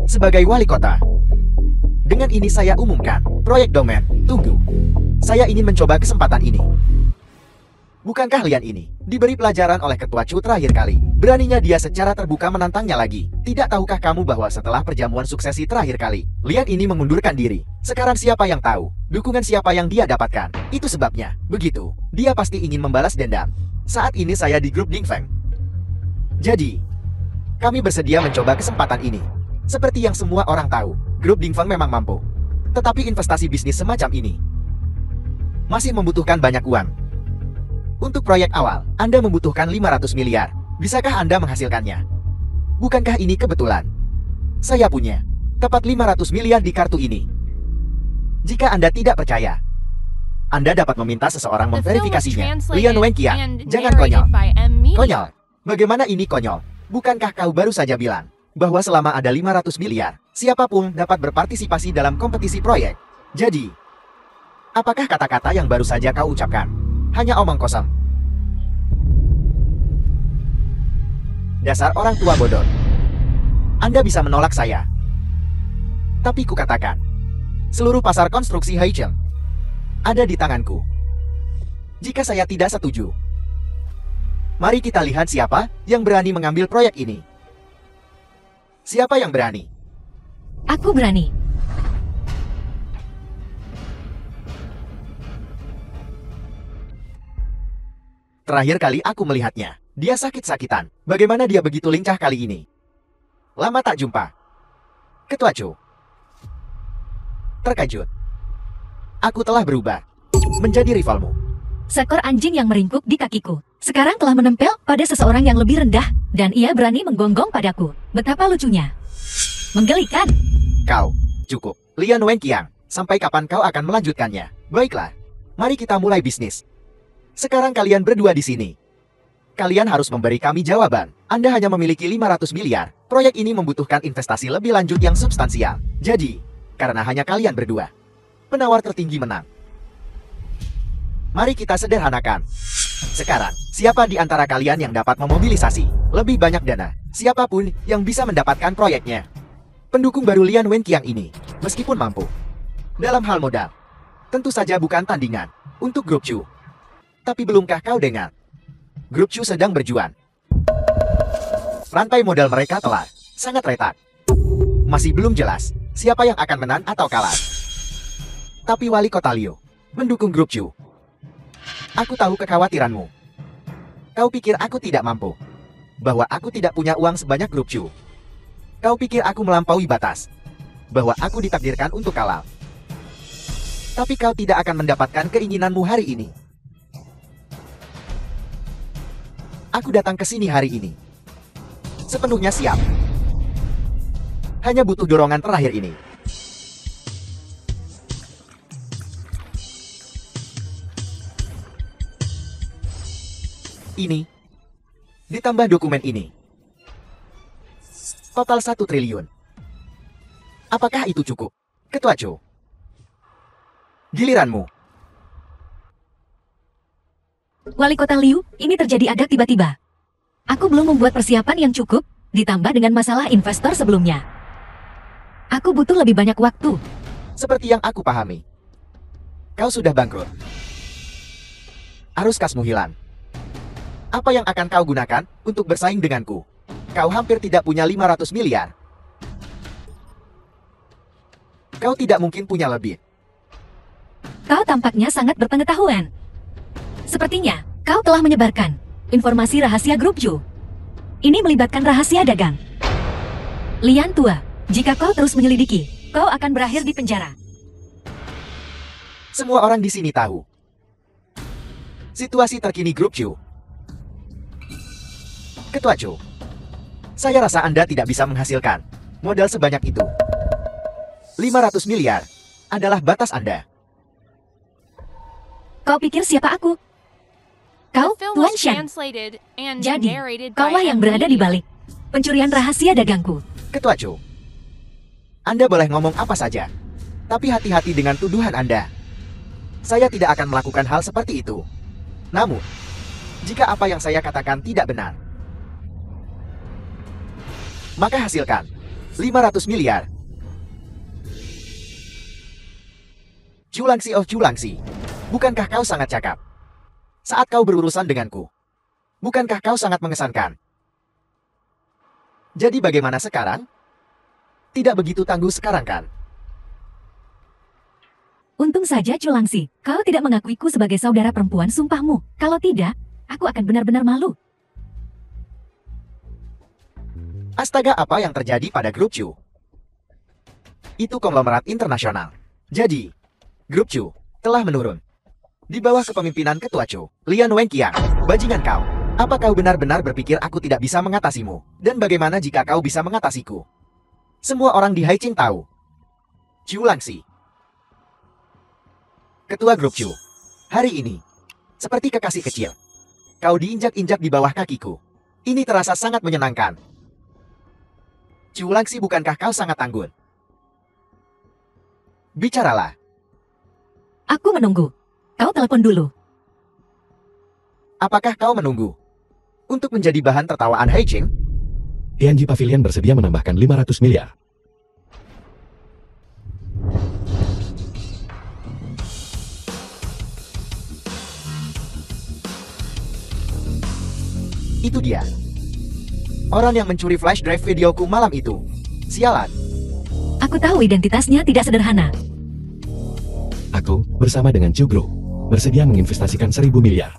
sebagai wali kota, dengan ini saya umumkan, proyek Dongmen, tunggu. Saya ingin mencoba kesempatan ini. Bukankah kalian ini diberi pelajaran oleh Ketua Chu terakhir kali? Beraninya dia secara terbuka menantangnya lagi. Tidak tahukah kamu bahwa setelah perjamuan suksesi terakhir kali, Lian ini mengundurkan diri. Sekarang siapa yang tahu dukungan siapa yang dia dapatkan? Itu sebabnya, begitu, dia pasti ingin membalas dendam. Saat ini saya di grup Dingfeng. Jadi, kami bersedia mencoba kesempatan ini. Seperti yang semua orang tahu, grup Dingfeng memang mampu. Tetapi investasi bisnis semacam ini masih membutuhkan banyak uang. Untuk proyek awal, Anda membutuhkan 500 miliar. Bisakah Anda menghasilkannya? Bukankah ini kebetulan? Saya punya tepat 500 miliar di kartu ini. Jika Anda tidak percaya, Anda dapat meminta seseorang memverifikasinya. Lian Wenqiang, jangan konyol. Konyol? Bagaimana ini konyol? Bukankah kau baru saja bilang bahwa selama ada 500 miliar, siapapun dapat berpartisipasi dalam kompetisi proyek? Jadi, apakah kata-kata yang baru saja kau ucapkan hanya omong kosong? Dasar orang tua bodoh. Anda bisa menolak saya, tapi kukatakan, seluruh pasar konstruksi Haicheng ada di tanganku. Jika saya tidak setuju, mari kita lihat siapa yang berani mengambil proyek ini. Siapa yang berani? Aku berani. Terakhir kali aku melihatnya, dia sakit-sakitan. Bagaimana dia begitu lincah kali ini? Lama tak jumpa. Ketua Chu. Terkejut. Aku telah berubah menjadi rivalmu. Seekor anjing yang meringkuk di kakiku sekarang telah menempel pada seseorang yang lebih rendah, dan ia berani menggonggong padaku. Betapa lucunya. Menggelikan. Kau Cukup. Lian Wenqiang, sampai kapan kau akan melanjutkannya? Baiklah. Mari kita mulai bisnis. Sekarang kalian berdua di sini. Kalian harus memberi kami jawaban. Anda hanya memiliki 500 miliar. Proyek ini membutuhkan investasi lebih lanjut yang substansial. Jadi, karena hanya kalian berdua, penawar tertinggi menang. Mari kita sederhanakan. Sekarang, siapa di antara kalian yang dapat memobilisasi lebih banyak dana? Siapapun yang bisa mendapatkan proyeknya. Pendukung baru Lian Wenqiang ini, meskipun mampu dalam hal modal, tentu saja bukan tandingan untuk grup Chu. Tapi belumkah kau dengar? Grup Chu sedang berjuang. Rantai modal mereka telah sangat retak. Masih belum jelas siapa yang akan menang atau kalah. Tapi wali kota Liu mendukung grup Chu. Aku tahu kekhawatiranmu. Kau pikir aku tidak mampu? Bahwa aku tidak punya uang sebanyak grup Chu? Kau pikir aku melampaui batas? Bahwa aku ditakdirkan untuk kalah? Tapi kau tidak akan mendapatkan keinginanmu hari ini. Aku datang ke sini hari ini sepenuhnya siap. Hanya butuh dorongan terakhir ini. Ini ditambah dokumen ini. Total 1 triliun. Apakah itu cukup, Ketua Chu? Giliranmu. Wali Kota Liu, ini terjadi agak tiba-tiba. Aku belum membuat persiapan yang cukup, ditambah dengan masalah investor sebelumnya. Aku butuh lebih banyak waktu. Seperti yang aku pahami, kau sudah bangkrut. Arus kasmu hilang. Apa yang akan kau gunakan untuk bersaing denganku? Kau hampir tidak punya 500 miliar. Kau tidak mungkin punya lebih. Kau tampaknya sangat berpengetahuan. Sepertinya, kau telah menyebarkan informasi rahasia grup Chu. Ini melibatkan rahasia dagang. Lian Tua, jika kau terus menyelidiki, kau akan berakhir di penjara. Semua orang di sini tahu situasi terkini grup Chu. Ketua Chu, saya rasa Anda tidak bisa menghasilkan modal sebanyak itu. 500 miliar adalah batas Anda. Kau pikir siapa aku? Kau, The film Tuan was Shen. translated and Jadi, narrated by kaulah yang berada di balik pencurian rahasia dagangku. Ketua Chu, Anda boleh ngomong apa saja, tapi hati-hati dengan tuduhan Anda. Saya tidak akan melakukan hal seperti itu. Namun, jika apa yang saya katakan tidak benar, maka hasilkan 500 miliar. Culangsi of Culangsi, bukankah kau sangat cakap saat kau berurusan denganku? Bukankah kau sangat mengesankan? Jadi bagaimana sekarang? Tidak begitu tangguh sekarang kan? Untung saja Culangsi, kau tidak mengakuiku sebagai saudara perempuan sumpahmu. Kalau tidak, aku akan benar-benar malu. Astaga, apa yang terjadi pada grup Chu? Itu konglomerat internasional. Jadi, grup Chu telah menurun. Di bawah kepemimpinan Ketua Chu, Lian Wenqiang, bajingan kau. Apa kau benar-benar berpikir aku tidak bisa mengatasimu? Dan bagaimana jika kau bisa mengatasiku? Semua orang di Haiqing tahu. Culangsi, Ketua grup Chu, hari ini, seperti kekasih kecil, kau diinjak-injak di bawah kakiku. Ini terasa sangat menyenangkan. Culangsi, bukankah kau sangat anggun? Bicaralah. Aku menunggu. Kau telepon dulu. Apakah kau menunggu untuk menjadi bahan tertawaan Haiqing? Tianji Pavilion bersedia menambahkan 500 miliar. Itu dia. Orang yang mencuri flash drive videoku malam itu. Sialan. Aku tahu identitasnya tidak sederhana. Aku, bersama dengan Chu Group, bersedia menginvestasikan 1000 miliar.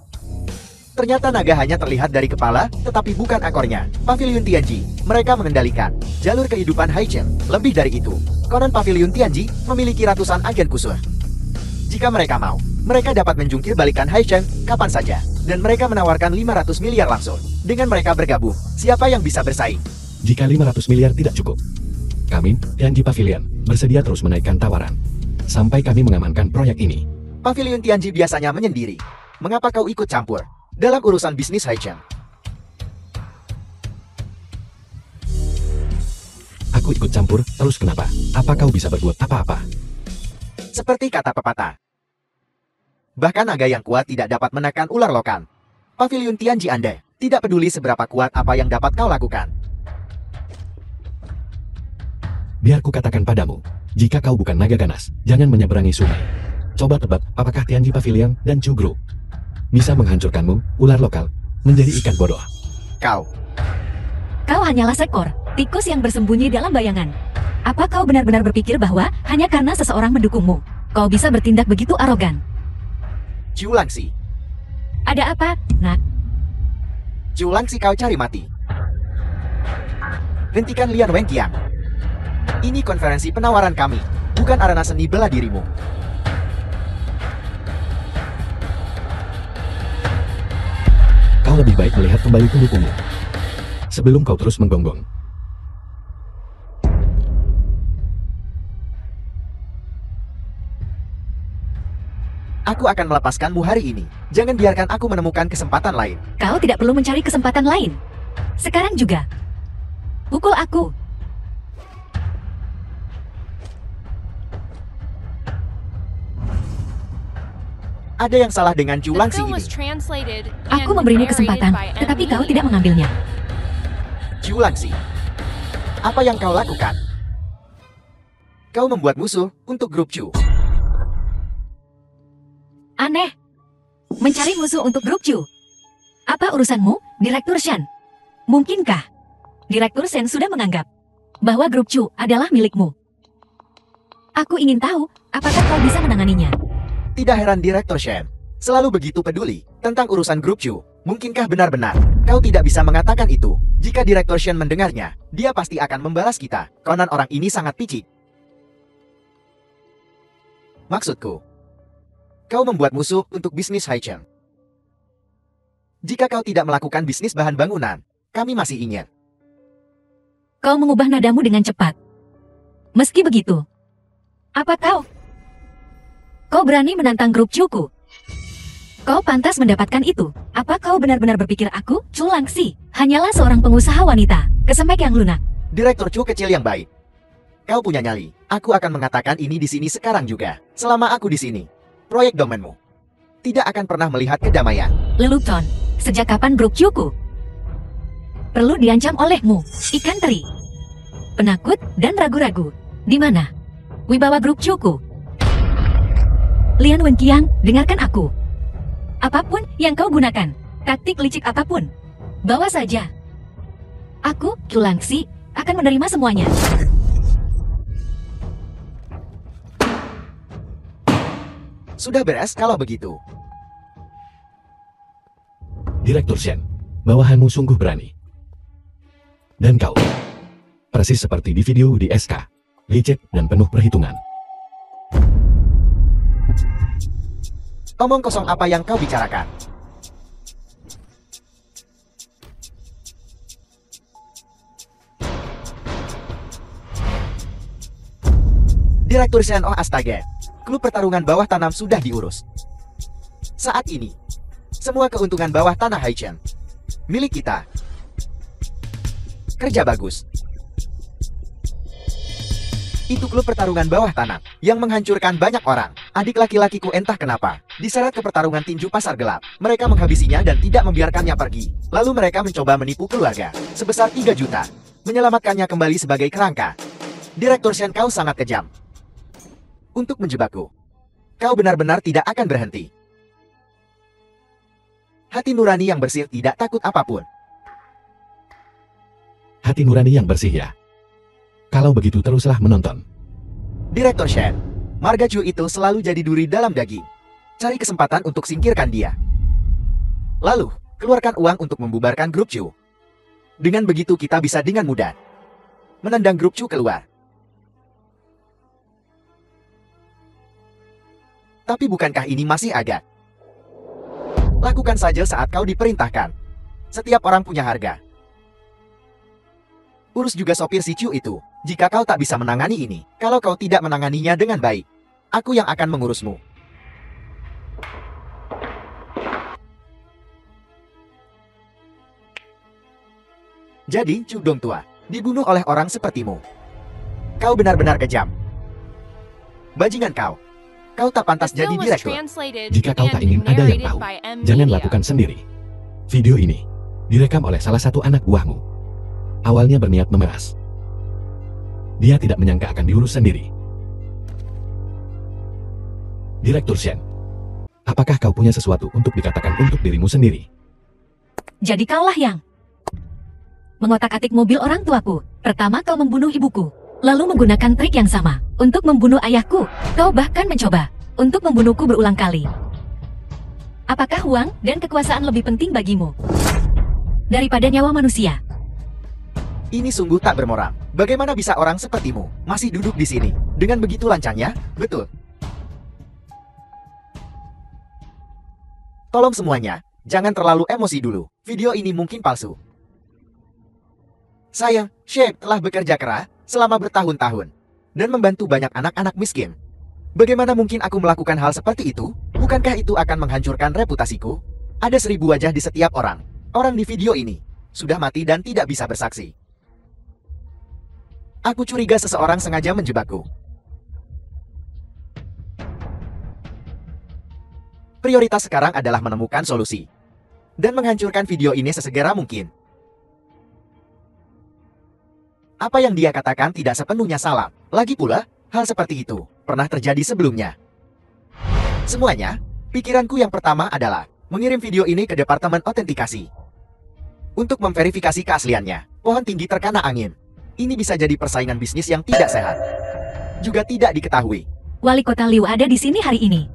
Ternyata naga hanya terlihat dari kepala, tetapi bukan ekornya. Pavilion Tianji, mereka mengendalikan jalur kehidupan Haiqing. Lebih dari itu, konon Pavilion Tianji memiliki ratusan agen khusus. Jika mereka mau, mereka dapat menjungkir balikan Haiqing kapan saja. Dan mereka menawarkan 500 miliar langsung. Dengan mereka bergabung, siapa yang bisa bersaing? Jika 500 miliar tidak cukup, Kami, Tianji Pavilion, bersedia terus menaikkan tawaran. Sampai kami mengamankan proyek ini. Pavilion Tianji biasanya menyendiri. Mengapa kau ikut campur dalam urusan bisnis Haichen? Aku ikut campur, terus kenapa? Apa kau bisa berbuat apa-apa? Seperti kata pepatah. Bahkan naga yang kuat tidak dapat menekan ular lokan. Pavilion Tianji Anda tidak peduli seberapa kuat apa yang dapat kau lakukan. Biar ku katakan padamu, jika kau bukan naga ganas, jangan menyeberangi sungai. Coba tebak, apakah Tianji Pavilion dan Chu Group bisa menghancurkanmu, ular lokal, menjadi ikan bodoh? Kau hanyalah seekor tikus yang bersembunyi dalam bayangan. Apa kau benar-benar berpikir bahwa hanya karena seseorang mendukungmu, kau bisa bertindak begitu arogan? Chu Langxi. Ada apa, nak? Chu Langxi, kau cari mati. Hentikan Lian Wenqiang. Ini konferensi penawaran kami, bukan arena seni bela dirimu. Kau lebih baik melihat kembali pendukungmu sebelum kau terus menggonggong. Aku akan melepaskanmu hari ini. Jangan biarkan aku menemukan kesempatan lain. Kau tidak perlu mencari kesempatan lain. Sekarang juga. Pukul aku. Ada yang salah dengan Chu The Langxi film ini. was translated and Aku memberimu narrated kesempatan, by tetapi kau MBE. tidak mengambilnya. Chu Langxi, apa yang kau lakukan? Kau membuat musuh untuk grup Chu. Aneh. Mencari musuh untuk grup Chu. Apa urusanmu, Direktur Shen? Mungkinkah Direktur Shen sudah menganggap bahwa grup Chu adalah milikmu? Aku ingin tahu, apakah kau bisa menanganinya? Tidak heran Direktur Shen selalu begitu peduli tentang urusan grup Chu. Mungkinkah benar-benar kau tidak bisa mengatakan itu? Jika Direktur Shen mendengarnya, dia pasti akan membalas kita. Konon orang ini sangat picik. Maksudku, kau membuat musuh untuk bisnis Haichen. Jika kau tidak melakukan bisnis bahan bangunan, kami masih ingin. Kau mengubah nadamu dengan cepat. Meski begitu, apa kau berani menantang grup Chu-ku? Kau pantas mendapatkan itu. Apa kau benar-benar berpikir aku, Chu Langxi, hanyalah seorang pengusaha wanita, kesemek yang lunak? Direktur Chu kecil yang baik. Kau punya nyali. Aku akan mengatakan ini di sini sekarang juga. Selama aku di sini, proyek domainmu tidak akan pernah melihat kedamaian. Lelucon, sejak kapan grup Chu-ku perlu diancam olehmu, ikan teri? Penakut dan ragu-ragu. Di mana wibawa grup Chu-ku? Lian Wenqiang, dengarkan aku. Apapun yang kau gunakan, taktik licik apapun, bawa saja. Aku, Chu Langxi, akan menerima semuanya. Sudah beres kalau begitu. Direktur Shen, bawahanmu sungguh berani. Dan kau, persis seperti di video di SK, licik dan penuh perhitungan. Omong kosong apa yang kau bicarakan? Direktur Shen, oh astaga. Klub pertarungan bawah tanam sudah diurus. Saat ini, semua keuntungan bawah tanah Haichen milik kita. Kerja bagus. Itu klub pertarungan bawah tanah yang menghancurkan banyak orang. Adik laki-lakiku entah kenapa diseret ke pertarungan tinju pasar gelap. Mereka menghabisinya dan tidak membiarkannya pergi. Lalu mereka mencoba menipu keluarga sebesar 3 juta, menyelamatkannya kembali sebagai kerangka. Direktur Shen, kau sangat kejam. Untuk menjebakku, kau benar-benar tidak akan berhenti. Hati nurani yang bersih tidak takut apapun. Hati nurani yang bersih ya. Kalau begitu teruslah menonton. Direktur Shen, marga Chu itu selalu jadi duri dalam daging. Cari kesempatan untuk singkirkan dia. Lalu, keluarkan uang untuk membubarkan grup Chu. Dengan begitu kita bisa dengan mudah menendang grup Chu keluar. Tapi bukankah ini masih agak? Lakukan saja saat kau diperintahkan. Setiap orang punya harga. Urus juga sopir si Chu itu. Jika kau tak bisa menangani ini, kalau kau tidak menanganinya dengan baik, aku yang akan mengurusmu. Jadi, Chu Dong tua, dibunuh oleh orang sepertimu. Kau benar-benar kejam. Bajingan kau. Kau tak pantas The jadi film was direktur. translated Jika kau tak and ingin ada yang narrated tahu, by M. jangan Media. lakukan sendiri. Video ini direkam oleh salah satu anak buahmu. Awalnya berniat memeras. Dia tidak menyangka akan diurus sendiri. Direktur Shen, apakah kau punya sesuatu untuk dikatakan untuk dirimu sendiri? Jadi kaulah yang mengotak-atik mobil orang tuaku. Pertama kau membunuh ibuku, lalu menggunakan trik yang sama untuk membunuh ayahku. Kau bahkan mencoba untuk membunuhku berulang kali. Apakah uang dan kekuasaan lebih penting bagimu daripada nyawa manusia? Ini sungguh tak bermoral. Bagaimana bisa orang sepertimu masih duduk di sini dengan begitu lancangnya? Betul. Tolong semuanya, jangan terlalu emosi dulu. Video ini mungkin palsu. Saya, Chef, telah bekerja keras selama bertahun-tahun dan membantu banyak anak-anak miskin. Bagaimana mungkin aku melakukan hal seperti itu? Bukankah itu akan menghancurkan reputasiku? Ada 1000 wajah di setiap orang. Orang di video ini sudah mati dan tidak bisa bersaksi. Aku curiga seseorang sengaja menjebakku. Prioritas sekarang adalah menemukan solusi dan menghancurkan video ini sesegera mungkin. Apa yang dia katakan tidak sepenuhnya salah. Lagi pula, hal seperti itu pernah terjadi sebelumnya. Semuanya, pikiranku yang pertama adalah mengirim video ini ke Departemen Autentikasi untuk memverifikasi keasliannya. Pohon tinggi terkena angin. Ini bisa jadi persaingan bisnis yang tidak sehat. Juga tidak diketahui. Wali Kota Liu ada di sini hari ini.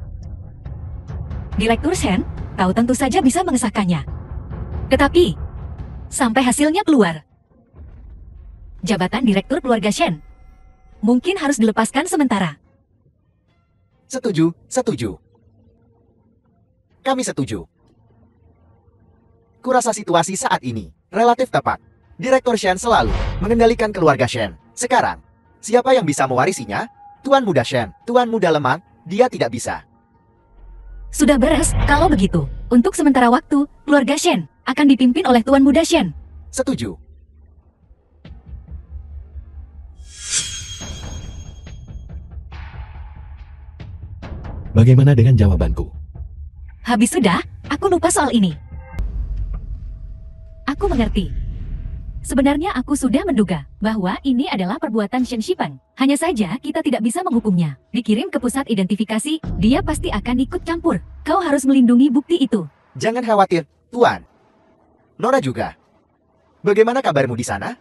Direktur Shen, kau tentu saja bisa mengesahkannya. Tetapi, sampai hasilnya keluar, jabatan Direktur Keluarga Shen mungkin harus dilepaskan sementara. Setuju, setuju. Kami setuju. Kurasa situasi saat ini relatif tepat. Direktur Shen selalu mengendalikan keluarga Shen. Sekarang, siapa yang bisa mewarisinya? Tuan Muda Shen. Tuan Muda lemah, dia tidak bisa. Sudah beres, kalau begitu. Untuk sementara waktu, keluarga Shen akan dipimpin oleh Tuan Muda Shen. Setuju. Bagaimana dengan jawabanku? Habis sudah, aku lupa soal ini. Aku mengerti. Sebenarnya aku sudah menduga bahwa ini adalah perbuatan Shen Shipeng. Hanya saja kita tidak bisa menghukumnya. Dikirim ke pusat identifikasi, dia pasti akan ikut campur. Kau harus melindungi bukti itu. Jangan khawatir, Tuan. Nora juga. Bagaimana kabarmu di sana?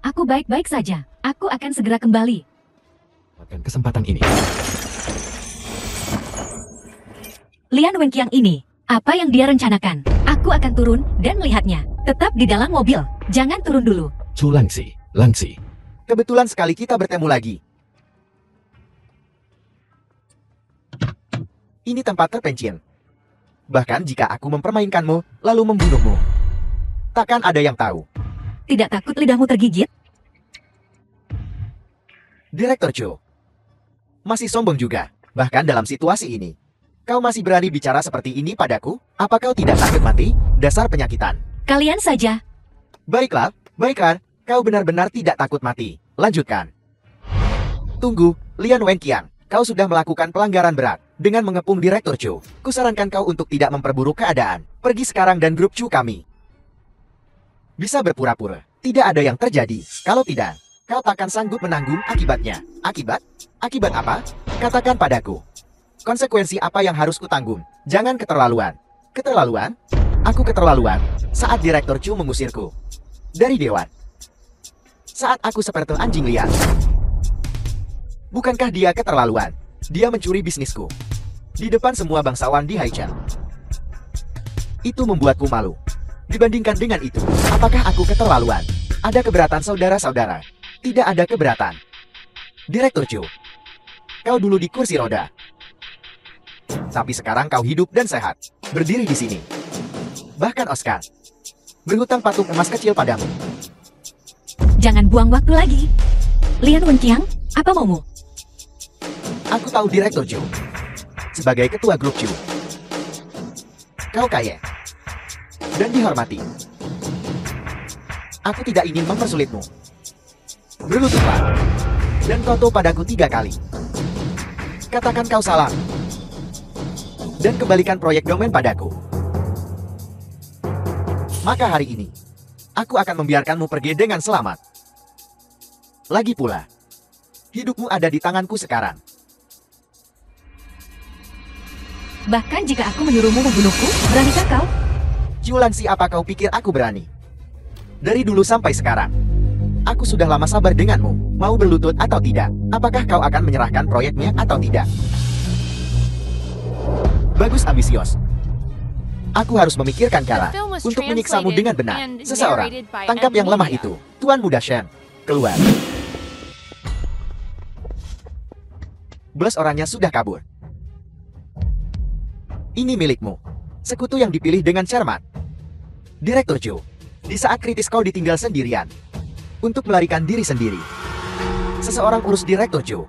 Aku baik-baik saja. Aku akan segera kembali. Dapatkan kesempatan ini. Lian Wenqiang ini, apa yang dia rencanakan? Aku akan turun dan melihatnya. Tetap di dalam mobil. Jangan turun dulu. Chu Langxi, Langxi. Kebetulan sekali kita bertemu lagi. Ini tempat terpencil. Bahkan jika aku mempermainkanmu, lalu membunuhmu, takkan ada yang tahu. Tidak takut lidahmu tergigit? Direktur Chu masih sombong juga. Bahkan dalam situasi ini, kau masih berani bicara seperti ini padaku? Apa kau tidak takut mati? Dasar penyakitan. Kalian saja. Baiklah, baiklah. Kau benar-benar tidak takut mati. Lanjutkan. Tunggu, Lian Wenqiang. Kau sudah melakukan pelanggaran berat dengan mengepung Direktur Chu. Kusarankan kau untuk tidak memperburuk keadaan. Pergi sekarang dan grup Chu kami. Bisa berpura-pura. Tidak ada yang terjadi. Kalau tidak, kau takkan sanggup menanggung akibatnya. Akibat? Akibat apa? Katakan padaku. Konsekuensi apa yang harus kutanggung? Jangan keterlaluan. Keterlaluan? Aku keterlaluan saat Direktur Chu mengusirku dari Dewan. Saat aku seperti anjing liar. Bukankah dia keterlaluan? Dia mencuri bisnisku di depan semua bangsawan di Haicheng. Itu membuatku malu. Dibandingkan dengan itu, apakah aku keterlaluan? Ada keberatan saudara-saudara? Tidak ada keberatan. Direktur Chu, kau dulu di kursi roda. Tapi sekarang kau hidup dan sehat, berdiri di sini. Bahkan Oscar berhutang patung emas kecil padamu. Jangan buang waktu lagi. Lian Wenqiang, apa maumu? Aku tahu Direktur Chu. Sebagai ketua grup Chu, kau kaya dan dihormati. Aku tidak ingin mempersulitmu. Berlututlah dan koto padaku 3 kali. Katakan kau salah dan kembalikan proyek domain padaku. Maka hari ini, aku akan membiarkanmu pergi dengan selamat. Lagi pula, hidupmu ada di tanganku sekarang. Bahkan jika aku menyuruhmu membunuhku, beranikah kau? Julangsi, apa kau pikir aku berani? Dari dulu sampai sekarang, aku sudah lama sabar denganmu. Mau berlutut atau tidak? Apakah kau akan menyerahkan proyeknya atau tidak? Bagus, ambisius. Aku harus memikirkan cara The film was untuk menyiksamu translated dengan benar. and Seseorang, narrated by tangkap yang lemah Media. itu. Tuan Muda Shen, keluar. 11 orangnya sudah kabur. Ini milikmu. Sekutu yang dipilih dengan cermat. Direktur Chu, di saat kritis kau ditinggal sendirian. Untuk melarikan diri sendiri. Seseorang urus Direktur Chu.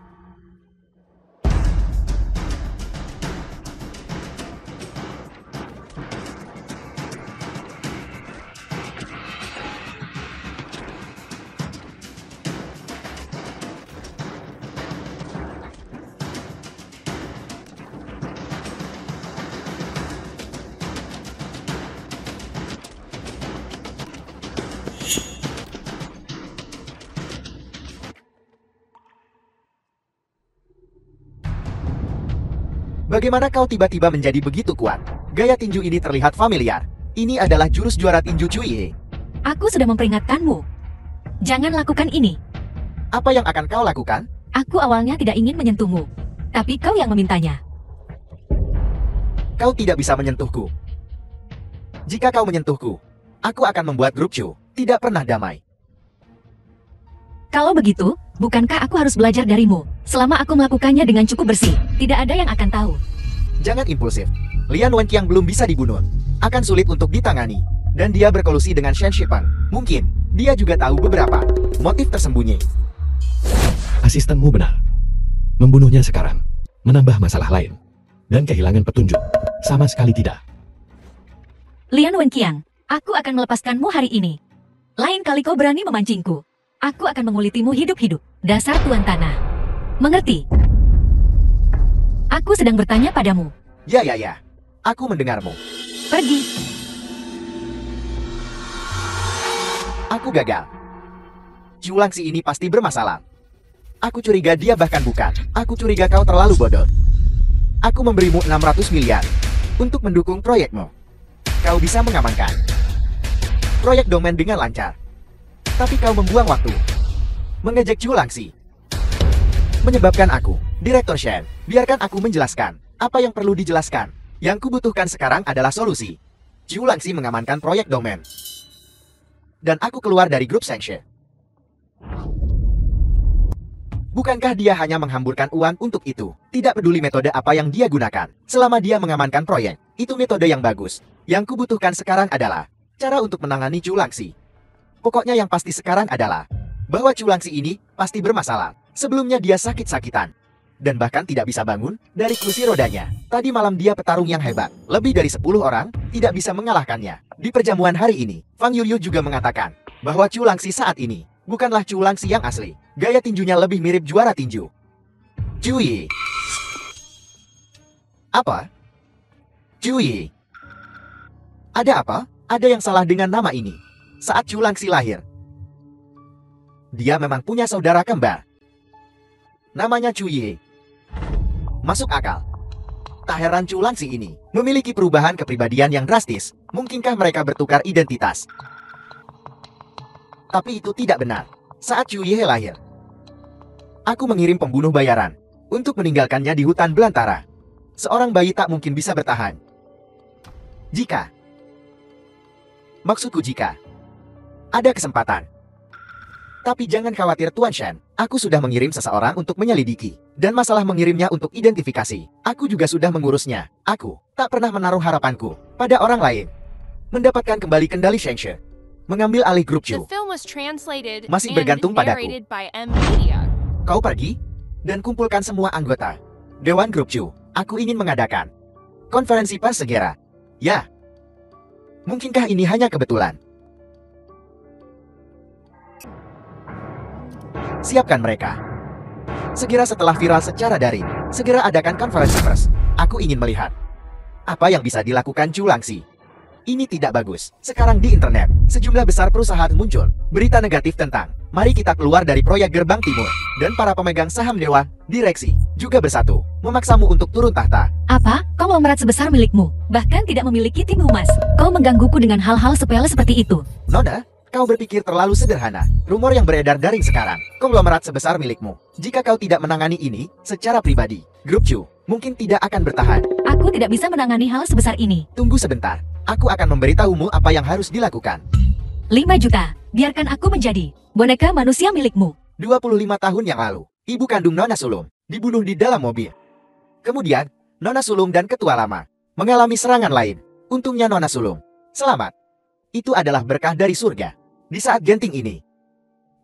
Bagaimana kau tiba-tiba menjadi begitu kuat? Gaya tinju ini terlihat familiar. Ini adalah jurus juara tinju Cuihe. Aku sudah memperingatkanmu. Jangan lakukan ini. Apa yang akan kau lakukan? Aku awalnya tidak ingin menyentuhmu. Tapi kau yang memintanya. Kau tidak bisa menyentuhku. Jika kau menyentuhku, aku akan membuat grup Chu tidak pernah damai. Kalau begitu, bukankah aku harus belajar darimu? Selama aku melakukannya dengan cukup bersih, tidak ada yang akan tahu. Jangan impulsif. Lian Wenqiang belum bisa dibunuh. Akan sulit untuk ditangani. Dan dia berkolusi dengan Shen Shipeng. Mungkin, dia juga tahu beberapa motif tersembunyi. Asistenmu benar. Membunuhnya sekarang, menambah masalah lain. Dan kehilangan petunjuk. Sama sekali tidak. Lian Wenqiang, aku akan melepaskanmu hari ini. Lain kali kau berani memancingku, aku akan mengulitimu hidup-hidup. Dasar tuan tanah. Mengerti? Aku sedang bertanya padamu. Ya. Aku mendengarmu. Pergi. Aku gagal. Julangsi ini pasti bermasalah. Aku curiga dia bahkan bukan. Aku curiga kau terlalu bodoh. Aku memberimu 600 miliar untuk mendukung proyekmu. Kau bisa mengamankan proyek domain dengan lancar. Tapi kau membuang waktu. Mengejek Julangsi. Menyebabkan aku, Direktur Shen, biarkan aku menjelaskan apa yang perlu dijelaskan. Yang kubutuhkan sekarang adalah solusi. Julangsi mengamankan proyek domain. Dan aku keluar dari grup Sengshe. Bukankah dia hanya menghamburkan uang untuk itu? Tidak peduli metode apa yang dia gunakan. Selama dia mengamankan proyek, itu metode yang bagus. Yang kubutuhkan sekarang adalah cara untuk menangani Julangsi. Pokoknya yang pasti sekarang adalah bahwa Julangsi ini pasti bermasalah. Sebelumnya dia sakit-sakitan. Dan bahkan tidak bisa bangun dari kursi rodanya. Tadi malam dia petarung yang hebat. Lebih dari 10 orang tidak bisa mengalahkannya. Di perjamuan hari ini, Fang Yuyu juga mengatakan bahwa Julangsi saat ini bukanlah Julangsi yang asli. Gaya tinjunya lebih mirip juara tinju. Cui. Apa? Cui. Ada apa? Ada yang salah dengan nama ini. Saat Julangsi lahir, dia memang punya saudara kembar. Namanya Cuihe. Masuk akal. Tak heran Julangsi ini memiliki perubahan kepribadian yang drastis. Mungkinkah mereka bertukar identitas? Tapi itu tidak benar. Saat Cuihe lahir, aku mengirim pembunuh bayaran untuk meninggalkannya di hutan belantara. Seorang bayi tak mungkin bisa bertahan. Maksudku jika ada kesempatan. Tapi jangan khawatir Tuan Shen, aku sudah mengirim seseorang untuk menyelidiki. Dan masalah mengirimnya untuk identifikasi, aku juga sudah mengurusnya. Aku tak pernah menaruh harapanku pada orang lain. Mendapatkan kembali kendali Sengshe mengambil alih grup The Chu. film was translated Masih and bergantung padaku. narrated by M Media. Kau pergi dan kumpulkan semua anggota Dewan Grup Chu. Aku ingin mengadakan konferensi pers segera. Ya. Mungkinkah ini hanya kebetulan? Siapkan mereka. Segera setelah viral secara daring, segera adakan konferensi pers. Aku ingin melihat apa yang bisa dilakukan Chu Langxi. Ini tidak bagus. Sekarang di internet, sejumlah besar perusahaan muncul. Berita negatif tentang, mari kita keluar dari proyek Gerbang Timur. Dan para pemegang saham Dewa, direksi, juga bersatu, memaksamu untuk turun tahta. Apa? Konglomerat sebesar milikmu, bahkan tidak memiliki tim humas. Kau menggangguku dengan hal-hal sepele seperti itu. Nona, kau berpikir terlalu sederhana. Rumor yang beredar daring sekarang, konglomerat sebesar milikmu. Jika kau tidak menangani ini secara pribadi, Grup Chu mungkin tidak akan bertahan. Aku tidak bisa menangani hal sebesar ini. Tunggu sebentar. Aku akan memberitahumu apa yang harus dilakukan. 5 juta, biarkan aku menjadi boneka manusia milikmu. 25 tahun yang lalu, ibu kandung Nona Sulung dibunuh di dalam mobil. Kemudian, Nona Sulung dan ketua lama mengalami serangan lain. Untungnya Nona Sulung selamat. Itu adalah berkah dari surga. Di saat genting ini,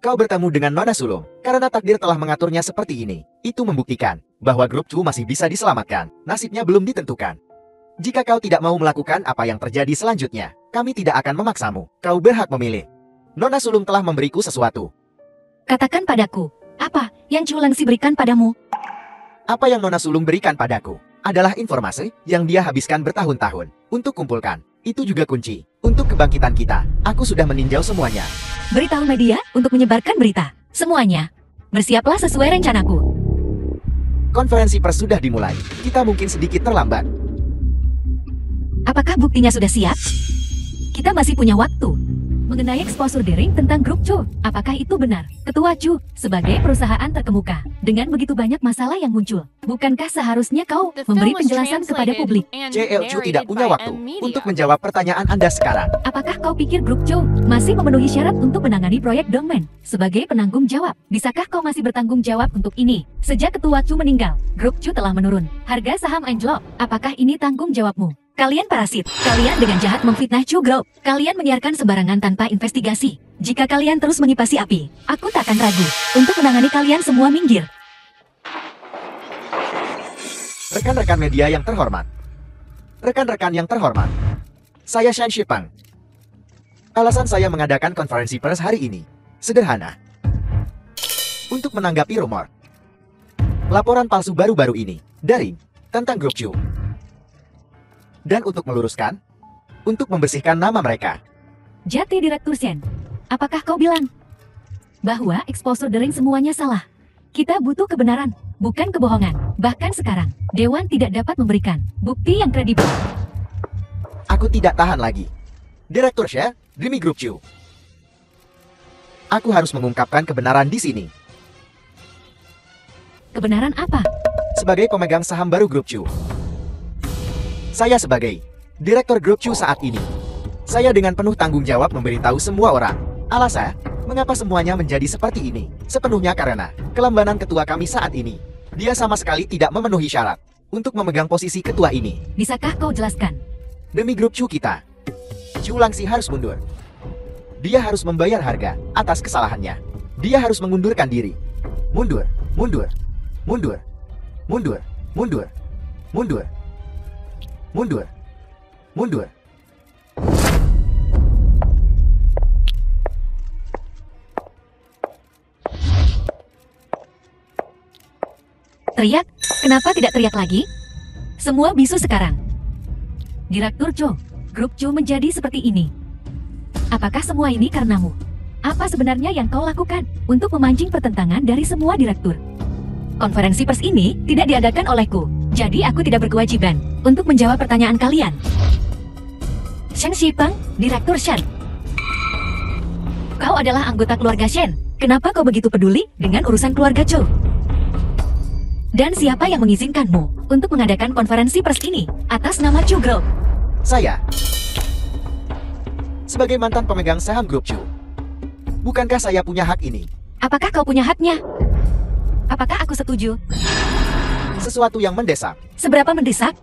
kau bertemu dengan Nona Sulung karena takdir telah mengaturnya seperti ini. Itu membuktikan bahwa Grup Chu masih bisa diselamatkan. Nasibnya belum ditentukan. Jika kau tidak mau melakukan apa yang terjadi selanjutnya, kami tidak akan memaksamu. Kau berhak memilih. Nona Sulung telah memberiku sesuatu. Katakan padaku, apa yang Chu Langxi berikan padamu? Apa yang Nona Sulung berikan padaku adalah informasi yang dia habiskan bertahun-tahun untuk kumpulkan. Itu juga kunci untuk kebangkitan kita. Aku sudah meninjau semuanya. Beritahu media untuk menyebarkan berita. Semuanya. Bersiaplah sesuai rencanaku. Konferensi pers sudah dimulai. Kita mungkin sedikit terlambat. Apakah buktinya sudah siap? Kita masih punya waktu. Mengenai exposure daring tentang Grup Chu, apakah itu benar? Ketua Chu, sebagai perusahaan terkemuka, dengan begitu banyak masalah yang muncul, bukankah seharusnya kau The film memberi was penjelasan kepada translated publik? and CL Chu tidak narrated punya by waktu M Media. untuk menjawab pertanyaan Anda sekarang. Apakah kau pikir Grup Chu masih memenuhi syarat untuk menangani proyek Dongmen sebagai penanggung jawab? Bisakah kau masih bertanggung jawab untuk ini? Sejak Ketua Chu meninggal, Grup Chu telah menurun. Harga saham anjlok. Apakah ini tanggung jawabmu? Kalian parasit, kalian dengan jahat memfitnah Chu Group. Kalian menyiarkan sembarangan tanpa investigasi. Jika kalian terus mengipasi api, aku tak akan ragu untuk menangani kalian semua minggir. Rekan-rekan media yang terhormat. Rekan-rekan yang terhormat. Saya Shan Shipang. Alasan saya mengadakan konferensi pers hari ini sederhana. Untuk menanggapi rumor laporan palsu baru-baru ini daring tentang Grup Chu. Dan untuk meluruskan, untuk membersihkan nama mereka. Jati Direktur Shen, apakah kau bilang bahwa exposure daring semuanya salah? Kita butuh kebenaran, bukan kebohongan. Bahkan sekarang, Dewan tidak dapat memberikan bukti yang kredibel. Aku tidak tahan lagi. Direktur Shen, demi Grup Chu. Aku harus mengungkapkan kebenaran di sini. Kebenaran apa? Sebagai pemegang saham baru Grup Chu, saya sebagai Direktur Grup Chu saat ini, saya dengan penuh tanggung jawab memberitahu semua orang. Alasan, mengapa semuanya menjadi seperti ini? Sepenuhnya karena kelambanan ketua kami saat ini. Dia sama sekali tidak memenuhi syarat untuk memegang posisi ketua ini. Bisakah kau jelaskan? Demi Grup Chu kita, Chu Langxi harus mundur. Dia harus membayar harga atas kesalahannya. Dia harus mengundurkan diri. Mundur, mundur, mundur, mundur, mundur, mundur. Mundur. Mundur. Teriak? Kenapa tidak teriak lagi? Semua bisu sekarang. Direktur Chu, Grup Chu menjadi seperti ini. Apakah semua ini karenamu? Apa sebenarnya yang kau lakukan untuk memancing pertentangan dari semua direktur? Konferensi pers ini tidak diadakan olehku, jadi aku tidak berkewajiban untuk menjawab pertanyaan kalian. Shen Shipeng, Direktur Shen. Kau adalah anggota keluarga Shen. Kenapa kau begitu peduli dengan urusan keluarga Chu? Dan siapa yang mengizinkanmu untuk mengadakan konferensi pers ini atas nama Chu Group? Saya, sebagai mantan pemegang saham Grup Chu, bukankah saya punya hak ini? Apakah kau punya haknya? Apakah aku setuju? Sesuatu yang mendesak. Seberapa mendesak?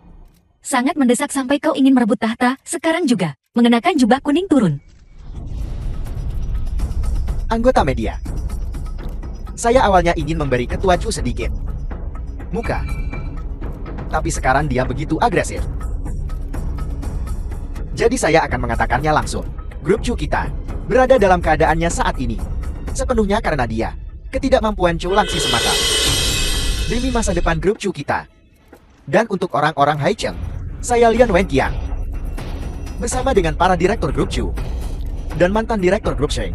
Sangat mendesak sampai kau ingin merebut tahta sekarang juga. Mengenakan jubah kuning turun. Anggota media. Saya awalnya ingin memberi ketua Chu sedikit muka. Tapi sekarang dia begitu agresif. Jadi saya akan mengatakannya langsung. Grup Chu kita berada dalam keadaannya saat ini sepenuhnya karena dia. Ketidakmampuan Chu Langxi semata. Demi masa depan grup Chu kita. Dan untuk orang-orang Haicheng, saya Lian Wenqiang. Bersama dengan para direktur grup Chu dan mantan direktur grup Sheng.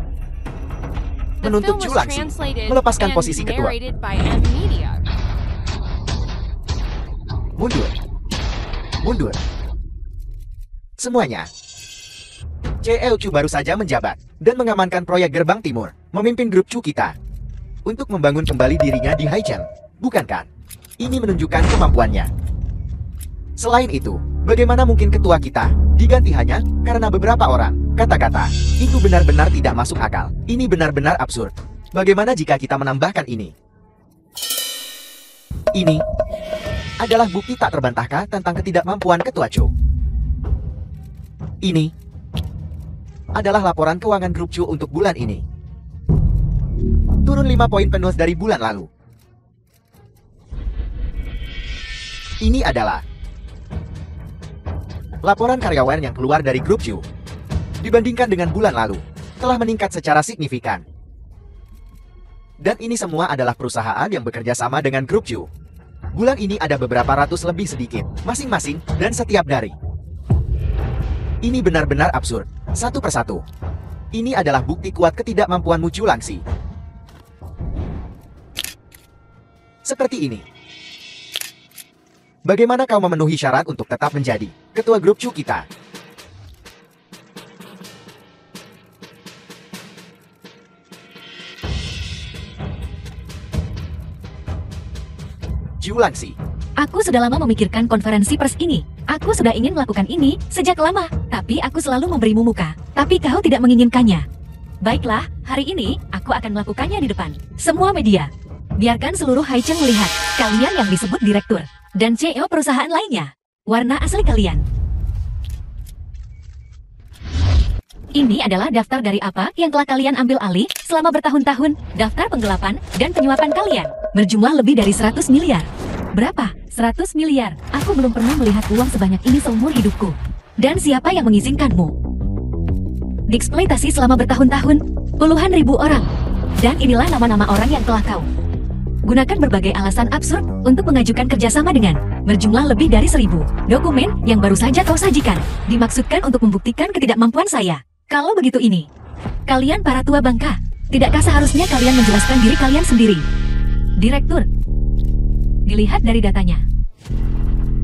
The Menuntut film Chu was Langxi translated melepaskan and posisi ketua. narrated by M Media. Mundur. Mundur. Semuanya. CEO Chu baru saja menjabat dan mengamankan proyek Gerbang Timur, memimpin grup Chu kita untuk membangun kembali dirinya di Haicheng, bukan kan? Ini menunjukkan kemampuannya. Selain itu, bagaimana mungkin ketua kita diganti hanya karena beberapa orang? Kata-kata itu benar-benar tidak masuk akal. Ini benar-benar absurd. Bagaimana jika kita menambahkan ini? Ini adalah bukti tak terbantahkan tentang ketidakmampuan ketua Chu. Ini adalah laporan keuangan grup Chu untuk bulan ini. Turun 5 poin penuh dari bulan lalu. Ini adalah laporan karyawan yang keluar dari grup Chu. Dibandingkan dengan bulan lalu, telah meningkat secara signifikan. Dan ini semua adalah perusahaan yang bekerja sama dengan grup Chu. Bulan ini ada beberapa ratus lebih sedikit, masing-masing, dan setiap dari. Ini benar-benar absurd, satu persatu. Ini adalah bukti kuat ketidakmampuanmu Chu Langxi. Seperti ini. Bagaimana kau memenuhi syarat untuk tetap menjadi ketua grup Chu kita? Chu Langxi. Aku sudah lama memikirkan konferensi pers ini. Aku sudah ingin melakukan ini sejak lama, tapi aku selalu memberimu muka. Tapi kau tidak menginginkannya. Baiklah, hari ini aku akan melakukannya di depan semua media. Biarkan seluruh Haicheng melihat kalian yang disebut direktur dan CEO perusahaan lainnya. Warna asli kalian. Ini adalah daftar dari apa yang telah kalian ambil alih selama bertahun-tahun. Daftar penggelapan dan penyuapan kalian berjumlah lebih dari 100 miliar. Berapa? 100 miliar. Aku belum pernah melihat uang sebanyak ini seumur hidupku. Dan siapa yang mengizinkanmu? Dieksploitasi selama bertahun-tahun, puluhan ribu orang. Dan inilah nama-nama orang yang telah kau gunakan berbagai alasan absurd untuk mengajukan kerjasama dengan berjumlah lebih dari 1000 dokumen yang baru saja kau sajikan. Dimaksudkan untuk membuktikan ketidakmampuan saya. Kalau begitu ini, kalian para tua bangka, tidakkah seharusnya kalian menjelaskan diri kalian sendiri? Direktur, dilihat dari datanya.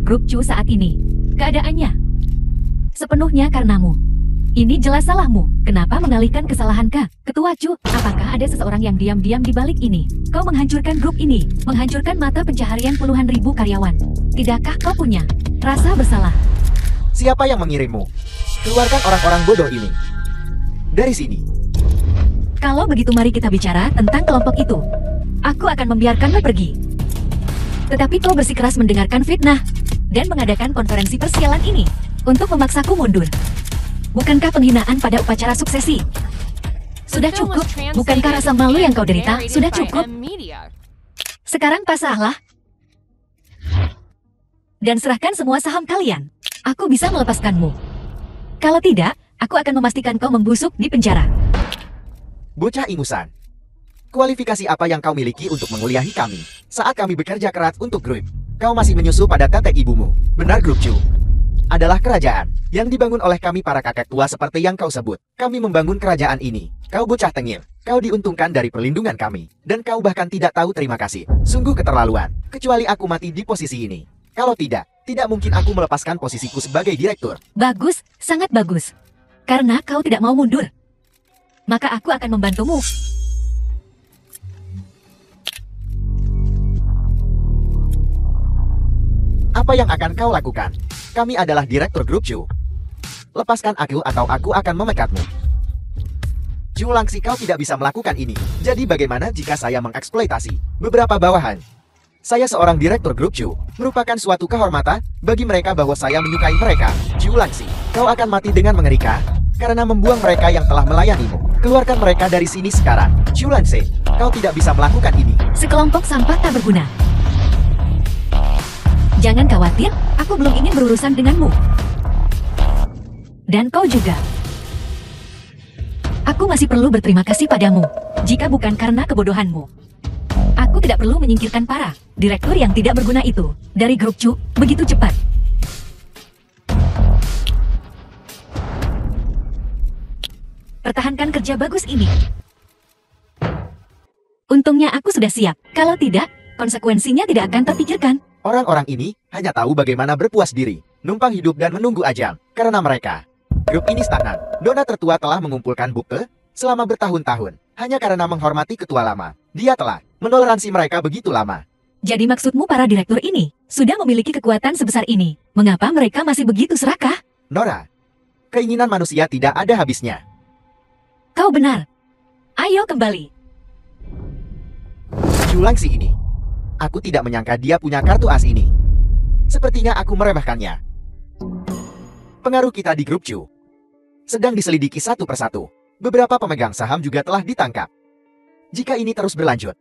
Grup Chu saat ini, keadaannya sepenuhnya karenamu. Ini jelas salahmu. Kenapa mengalihkan kesalahan ke Ketua Chu? Apakah ada seseorang yang diam-diam di balik ini? Kau menghancurkan grup ini, menghancurkan mata pencaharian puluhan ribu karyawan. Tidakkah kau punya rasa bersalah? Siapa yang mengirimmu? Keluarkan orang-orang bodoh ini dari sini. Kalau begitu mari kita bicara tentang kelompok itu. Aku akan membiarkanmu pergi. Tetapi kau bersikeras mendengarkan fitnah dan mengadakan konferensi persialan ini untuk memaksaku mundur. Bukankah penghinaan pada upacara suksesi? Sudah cukup, bukankah rasa malu yang kau derita sudah cukup? Sekarang pasrahlah dan serahkan semua saham kalian. Aku bisa melepaskanmu. Kalau tidak, aku akan memastikan kau membusuk di penjara. Bocah ingusan. Kualifikasi apa yang kau miliki untuk menguliahi kami? Saat kami bekerja keras untuk grup, kau masih menyusul pada tetek ibumu. Benar, grup Chu adalah kerajaan yang dibangun oleh kami para kakek tua seperti yang kau sebut. Kami membangun kerajaan ini. Kau bocah tengil. Kau diuntungkan dari perlindungan kami. Dan kau bahkan tidak tahu terima kasih. Sungguh keterlaluan. Kecuali aku mati di posisi ini. Kalau tidak mungkin aku melepaskan posisiku sebagai direktur. Bagus, sangat bagus. Karena kau tidak mau mundur, maka aku akan membantumu. Apa yang akan kau lakukan? Kami adalah direktur grup Chu. Lepaskan aku atau aku akan memekatmu. Chu Langxi, kau tidak bisa melakukan ini. Jadi bagaimana jika saya mengeksploitasi beberapa bawahan? Saya seorang direktur grup Chu. Merupakan suatu kehormatan bagi mereka bahwa saya menyukai mereka. Chu Langxi, kau akan mati dengan mengerikan karena membuang mereka yang telah melayanimu. Keluarkan mereka dari sini sekarang. Chulanse, kau tidak bisa melakukan ini. Sekelompok sampah tak berguna. Jangan khawatir, aku belum ingin berurusan denganmu. Dan kau juga. Aku masih perlu berterima kasih padamu, jika bukan karena kebodohanmu. Aku tidak perlu menyingkirkan para direktur yang tidak berguna itu dari grup Chu begitu cepat. Pertahankan kerja bagus ini. Untungnya aku sudah siap. Kalau tidak, konsekuensinya tidak akan terpikirkan. Orang-orang ini hanya tahu bagaimana berpuas diri, numpang hidup dan menunggu ajal. Karena mereka, grup ini stagnan. Dona tertua telah mengumpulkan bukti selama bertahun-tahun. Hanya karena menghormati ketua lama. Dia telah menoleransi mereka begitu lama. Jadi maksudmu para direktur ini sudah memiliki kekuatan sebesar ini. Mengapa mereka masih begitu serakah? Nora, keinginan manusia tidak ada habisnya. Kau benar. Ayo kembali. Julangsi ini. Aku tidak menyangka dia punya kartu as ini. Sepertinya aku meremehkannya. Pengaruh kita di grup Chu sedang diselidiki satu persatu. Beberapa pemegang saham juga telah ditangkap. Jika ini terus berlanjut,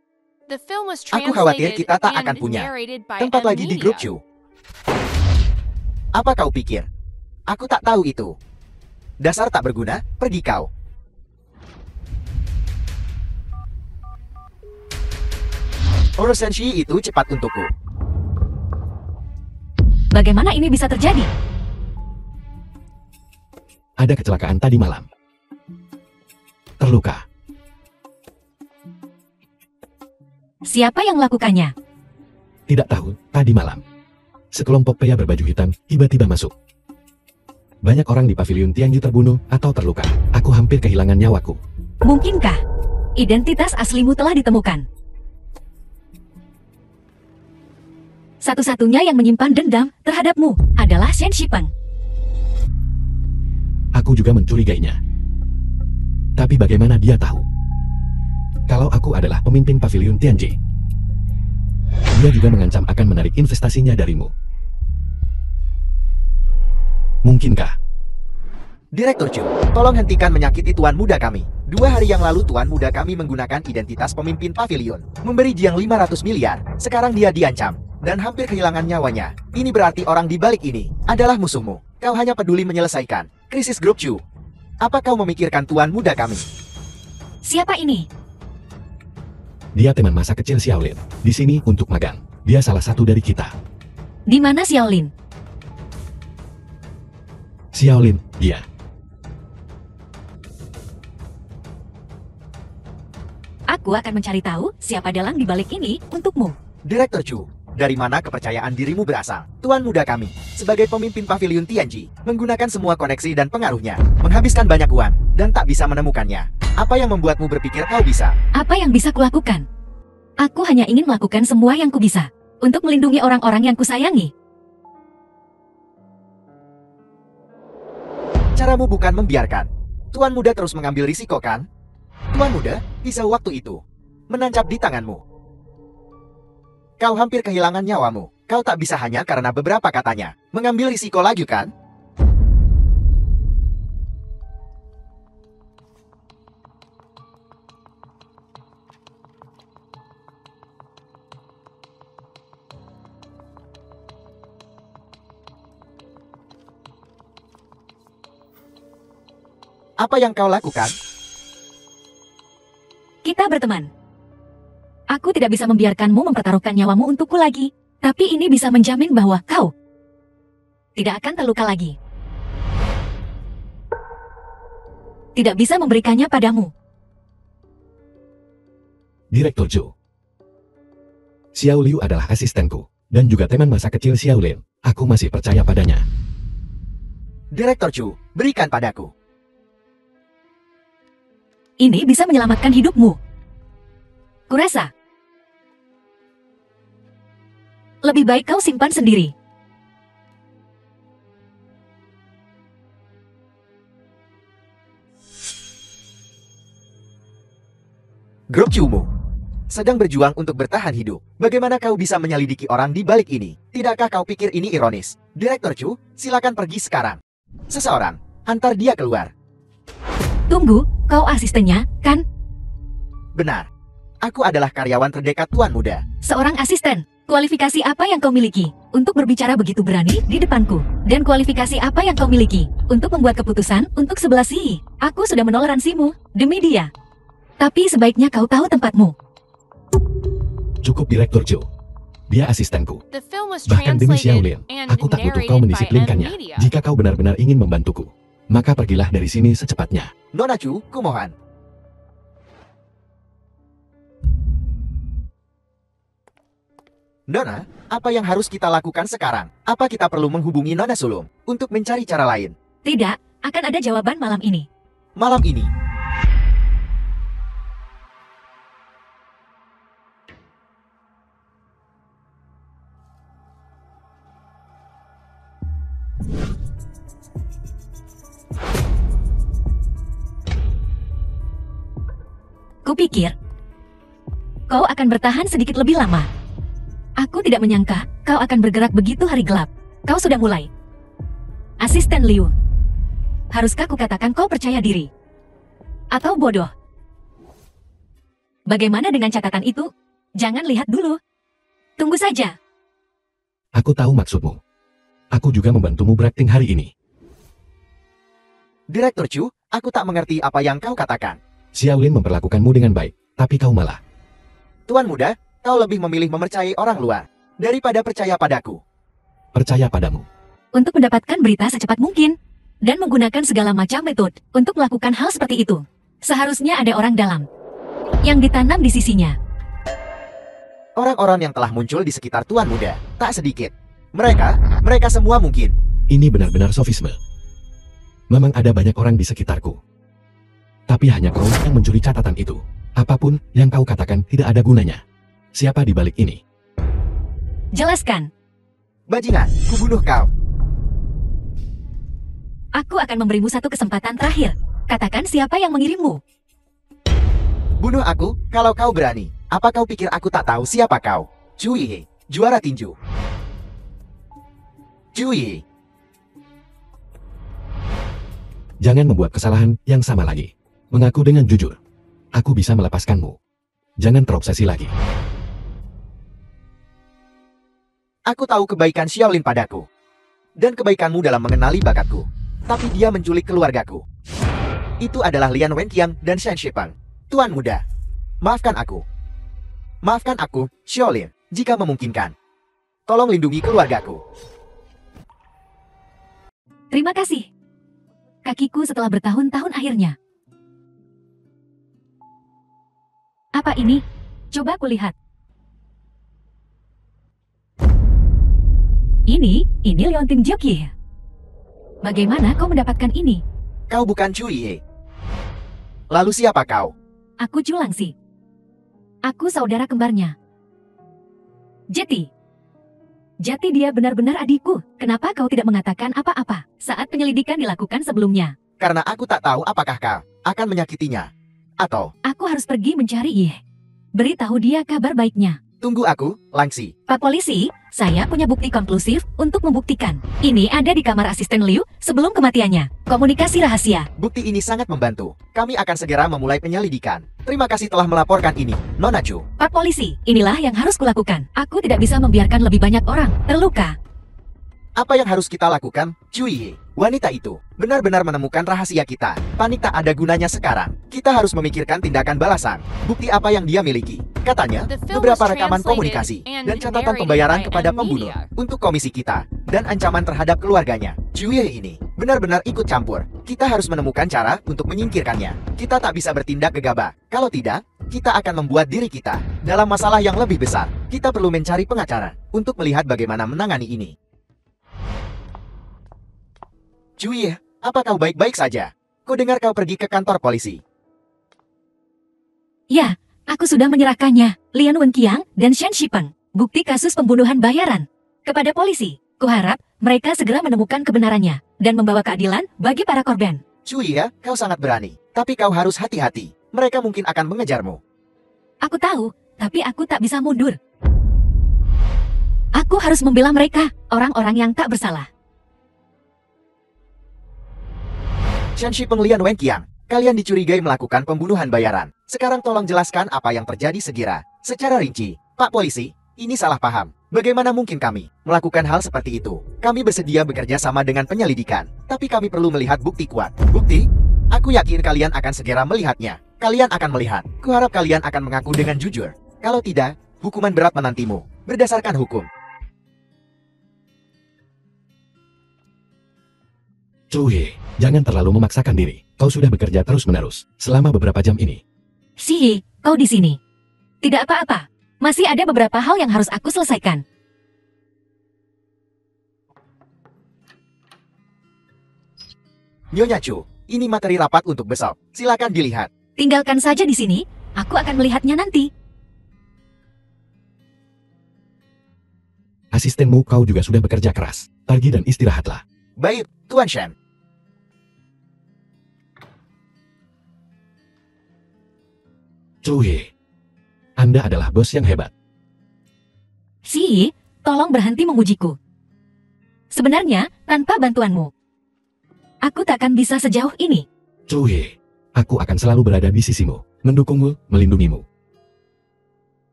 The film was aku khawatir translated kita tak and akan punya narrated by tempat M lagi di grup Media. Chu. Apa kau pikir? Aku tak tahu itu. Dasar tak berguna, pergi kau. Orosenshi itu cepat untukku. Bagaimana ini bisa terjadi? Ada kecelakaan tadi malam. Terluka. Siapa yang melakukannya? Tidak tahu, tadi malam. Sekelompok pria berbaju hitam tiba-tiba masuk. Banyak orang di pavilion Tianju terbunuh atau terluka. Aku hampir kehilangan nyawaku. Mungkinkah identitas aslimu telah ditemukan? Satu-satunya yang menyimpan dendam terhadapmu adalah Shen Shipeng. Aku juga mencurigainya. Tapi bagaimana dia tahu? Kalau aku adalah pemimpin pavilion Tianji. Dia juga mengancam akan menarik investasinya darimu. Mungkinkah? Direktur Chu, tolong hentikan menyakiti tuan muda kami. 2 hari yang lalu tuan muda kami menggunakan identitas pemimpin pavilion, memberi Jiang 500 miliar. Sekarang dia diancam dan hampir kehilangan nyawanya. Ini berarti orang di balik ini adalah musuhmu. Kau hanya peduli menyelesaikan krisis grup Chu. Apa kau memikirkan tuan muda kami? Siapa ini? Dia teman masa kecil Xiaolin. Di sini untuk magang. Dia salah satu dari kita. Di mana Xiaolin? Xiaolin, dia. Aku akan mencari tahu siapa dalang di balik ini untukmu. Direktur Chu, dari mana kepercayaan dirimu berasal? Tuan muda kami, sebagai pemimpin pavilion Tianji, menggunakan semua koneksi dan pengaruhnya, menghabiskan banyak uang, dan tak bisa menemukannya. Apa yang membuatmu berpikir kau bisa? Apa yang bisa kulakukan? Aku hanya ingin melakukan semua yang kubisa untuk melindungi orang-orang yang kusayangi. Caramu bukan membiarkan tuan muda terus mengambil risiko, kan? Tuan muda, pisau waktu itu menancap di tanganmu. Kau hampir kehilangan nyawamu. Kau tak bisa hanya karena beberapa katanya mengambil risiko lagi, kan? Apa yang kau lakukan? Kita berteman. Aku tidak bisa membiarkanmu mempertaruhkan nyawamu untukku lagi. Tapi ini bisa menjamin bahwa kau tidak akan terluka lagi. Tidak bisa memberikannya padamu. Direktur Zhou. Xiao Liu adalah asistenku. Dan juga teman masa kecil Xiaolin. Aku masih percaya padanya. Direktur Chu, berikan padaku. Ini bisa menyelamatkan hidupmu. Kurasa. Lebih baik kau simpan sendiri. Grup Chu-mu sedang berjuang untuk bertahan hidup. Bagaimana kau bisa menyelidiki orang di balik ini? Tidakkah kau pikir ini ironis? Direktur Chu, silakan pergi sekarang. Seseorang, antar dia keluar. Tunggu, Kau asistennya, kan? Benar. Aku adalah karyawan terdekat Tuan Muda. Seorang asisten. Kualifikasi apa yang kau miliki untuk berbicara begitu berani di depanku? Dan kualifikasi apa yang kau miliki untuk membuat keputusan untuk 11 CI? Aku sudah menoleransimu demi dia. Tapi sebaiknya kau tahu tempatmu. Cukup Direktur Joe. Dia asistenku. The film was Bahkan demi translated Xiaolin, and aku tak butuh kau narrated by mendisiplinkannya. Media. Jika kau benar-benar ingin membantuku, maka pergilah dari sini secepatnya. Nona Chu, kumohon. Nona, apa yang harus kita lakukan sekarang? Apa kita perlu menghubungi Nona Sulung untuk mencari cara lain? Tidak, akan ada jawaban malam ini. Malam ini, Kupikir kau akan bertahan sedikit lebih lama. Aku tidak menyangka kau akan bergerak begitu hari gelap. Kau sudah mulai. Asisten Liu. Haruskah kukatakan kau percaya diri? Atau bodoh? Bagaimana dengan catatan itu? Jangan lihat dulu. Tunggu saja. Aku tahu maksudmu. Aku juga membantumu berakting hari ini. Direktur Chu, aku tak mengerti apa yang kau katakan. Xiaolin memperlakukanmu dengan baik, tapi kau malah. Tuan Muda, kau lebih memilih mempercayai orang luar daripada percaya padaku. Percaya padamu. Untuk mendapatkan berita secepat mungkin. Dan menggunakan segala macam metode untuk melakukan hal seperti itu. Seharusnya ada orang dalam yang ditanam di sisinya. Orang-orang yang telah muncul di sekitar Tuan Muda, tak sedikit. Mereka semua mungkin. Ini benar-benar sofisme. Memang ada banyak orang di sekitarku. Tapi hanya kau yang mencuri catatan itu. Apapun yang kau katakan tidak ada gunanya. Siapa di balik ini? Jelaskan. Bajingan, kubunuh kau. Aku akan memberimu satu kesempatan terakhir. Katakan siapa yang mengirimmu. Bunuh aku kalau kau berani. Apa kau pikir aku tak tahu siapa kau? Chu Yihe, juara tinju. Chu Yihe, Jangan membuat kesalahan yang sama lagi. Mengaku dengan jujur. Aku bisa melepaskanmu. Jangan terobsesi lagi. aku tahu kebaikan Xiaolin padaku. Dan kebaikanmu dalam mengenali bakatku. Tapi dia menculik keluargaku. Itu adalah Lian Wenqiang dan Shen Shipeng. Tuan Muda, maafkan aku. Maafkan aku, Xiaolin, jika memungkinkan. Tolong lindungi keluargaku. Terima kasih. Kakiku setelah bertahun-tahun akhirnya. Apa ini? Coba kulihat. Ini Leontin Jokye. Bagaimana kau mendapatkan ini? Kau bukan Chu Yihe. Lalu siapa kau? Aku Julangsi. Aku saudara kembarnya. Jeti. Jati dia benar-benar adikku. Kenapa kau tidak mengatakan apa-apa saat penyelidikan dilakukan sebelumnya? Karena aku tak tahu apakah kau akan menyakitinya. Atau, Aku harus pergi mencari Ye. Beritahu dia kabar baiknya. tunggu aku, Langsi. Pak Polisi, saya punya bukti konklusif untuk membuktikan. Ini ada di kamar asisten Liu sebelum kematiannya. Komunikasi rahasia. Bukti ini sangat membantu. Kami akan segera memulai penyelidikan. Terima kasih telah melaporkan ini, Nona Chu. Pak Polisi, inilah yang harus kulakukan. Aku tidak bisa membiarkan lebih banyak orang terluka. Apa yang harus kita lakukan, Chu Yihe? Wanita itu benar-benar menemukan rahasia kita. Panik tak ada gunanya sekarang. Kita harus memikirkan tindakan balasan. Bukti apa yang dia miliki? Katanya, The film beberapa was rekaman translated komunikasi and dan catatan narrated pembayaran by kepada N pembunuh Media. untuk komisi kita dan ancaman terhadap keluarganya. Chu Yihe ini benar-benar ikut campur. Kita harus menemukan cara untuk menyingkirkannya. Kita tak bisa bertindak gegabah. Kalau tidak, kita akan membuat diri kita dalam masalah yang lebih besar. Kita perlu mencari pengacara untuk melihat bagaimana menangani ini. Chu Yihe, apa kau baik-baik saja? Ku dengar kau pergi ke kantor polisi. Ya, aku sudah menyerahkannya. Lian Wenqiang dan Shen Shipeng. Bukti kasus pembunuhan bayaran. Kepada polisi. Kuharap mereka segera menemukan kebenarannya dan membawa keadilan bagi para korban. Chu Yihe, kau sangat berani. Tapi kau harus hati-hati. Mereka mungkin akan mengejarmu. Aku tahu, tapi aku tak bisa mundur. Aku harus membela mereka, orang-orang yang tak bersalah. Shen Shipeng Lian Wenqiang, Kalian dicurigai melakukan pembunuhan bayaran. Sekarang tolong jelaskan apa yang terjadi segera, secara rinci. Pak Polisi, ini salah paham. Bagaimana mungkin kami melakukan hal seperti itu? Kami bersedia bekerja sama dengan penyelidikan, tapi kami perlu melihat bukti kuat. Bukti? Aku yakin kalian akan segera melihatnya. Kalian akan melihat. Kuharap kalian akan mengaku dengan jujur. Kalau tidak, hukuman berat menantimu. Berdasarkan hukum. Chouye, jangan terlalu memaksakan diri. Kau sudah bekerja terus-menerus selama beberapa jam ini. Siyi, kau di sini. Tidak apa-apa. Masih ada beberapa hal yang harus aku selesaikan. Nyonya Chu, ini materi rapat untuk besok. Silakan dilihat. Tinggalkan saja di sini. Aku akan melihatnya nanti. Asistenmu kau juga sudah bekerja keras. Pergi dan istirahatlah. Baik, Tuan Shen. Chouye, Anda adalah bos yang hebat. Siyi, tolong berhenti memujiku. Sebenarnya, tanpa bantuanmu, aku tak akan bisa sejauh ini. Chouye, aku akan selalu berada di sisimu, mendukungmu, melindungimu.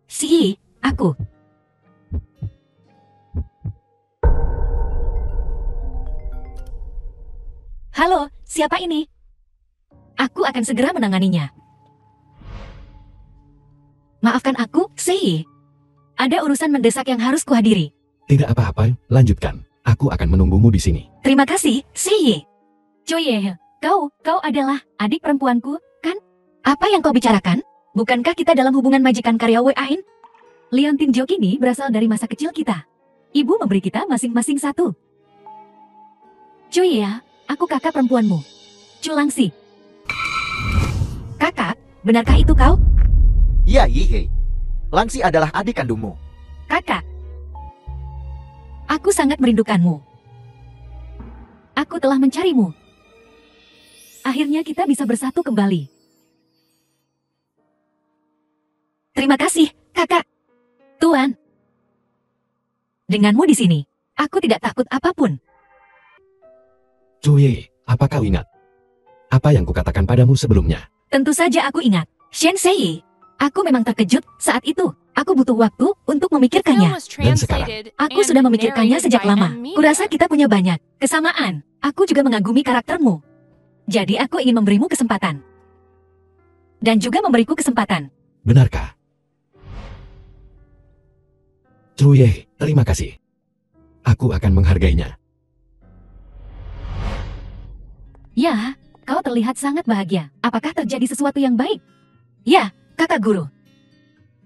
Siyi, aku. Halo, siapa ini? Aku akan segera menanganinya. Maafkan aku, Siyi. Ada urusan mendesak yang harus kuhadiri. Tidak apa-apa, lanjutkan. Aku akan menunggumu di sini. Terima kasih, Siyi. Chouye, kau adalah adik perempuanku, kan? Apa yang kau bicarakan? Bukankah kita dalam hubungan majikan karya Wain? Leontin Jok ini berasal dari masa kecil kita. Ibu memberi kita masing-masing satu. Chouye, aku kakak perempuanmu. Culangsi. Kakak, benarkah itu kau? Ya, Yihei. Langsi adalah adik kandungmu. Kakak. Aku sangat merindukanmu. Aku telah mencarimu. Akhirnya kita bisa bersatu kembali. Terima kasih, kakak. Tuan. Denganmu di sini, aku tidak takut apapun. Chouye, apa kau ingat? Apa yang kukatakan padamu sebelumnya? Tentu saja aku ingat. Shen Sei. Aku memang terkejut saat itu. Aku butuh waktu untuk memikirkannya. Dan sekarang, Aku sudah memikirkannya sejak lama. Kurasa kita punya banyak kesamaan. Aku juga mengagumi karaktermu. Jadi aku ingin memberimu kesempatan. Dan juga memberiku kesempatan. Benarkah? Chouye, terima kasih. Aku akan menghargainya. Ya, kau terlihat sangat bahagia. Apakah terjadi sesuatu yang baik? Ya, kakak guru.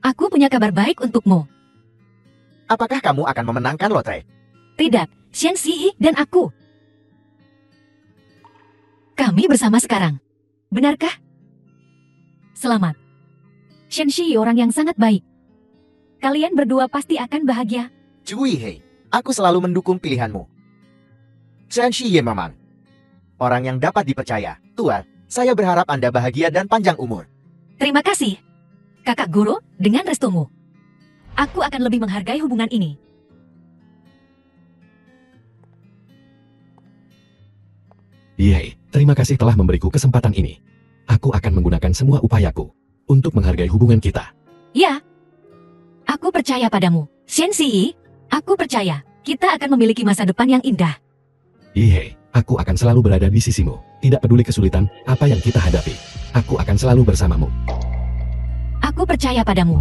Aku punya kabar baik untukmu. Apakah kamu akan memenangkan lotre? Tidak, Shen Siyi dan aku. Kami bersama sekarang. Benarkah? Selamat. Shen Siyi orang yang sangat baik. Kalian berdua pasti akan bahagia. Chu Yihei, aku selalu mendukung pilihanmu. Shen Shiye Maman. Orang yang dapat dipercaya. Tuan, saya berharap Anda bahagia dan panjang umur. Terima kasih, kakak guru, dengan restumu. Aku akan lebih menghargai hubungan ini. Yei, terima kasih telah memberiku kesempatan ini. Aku akan menggunakan semua upayaku untuk menghargai hubungan kita. Ya, aku percaya padamu. Shen Siyi, aku percaya kita akan memiliki masa depan yang indah. Yei, aku akan selalu berada di sisimu. Tidak peduli kesulitan apa yang kita hadapi. Aku akan selalu bersamamu. Aku percaya padamu.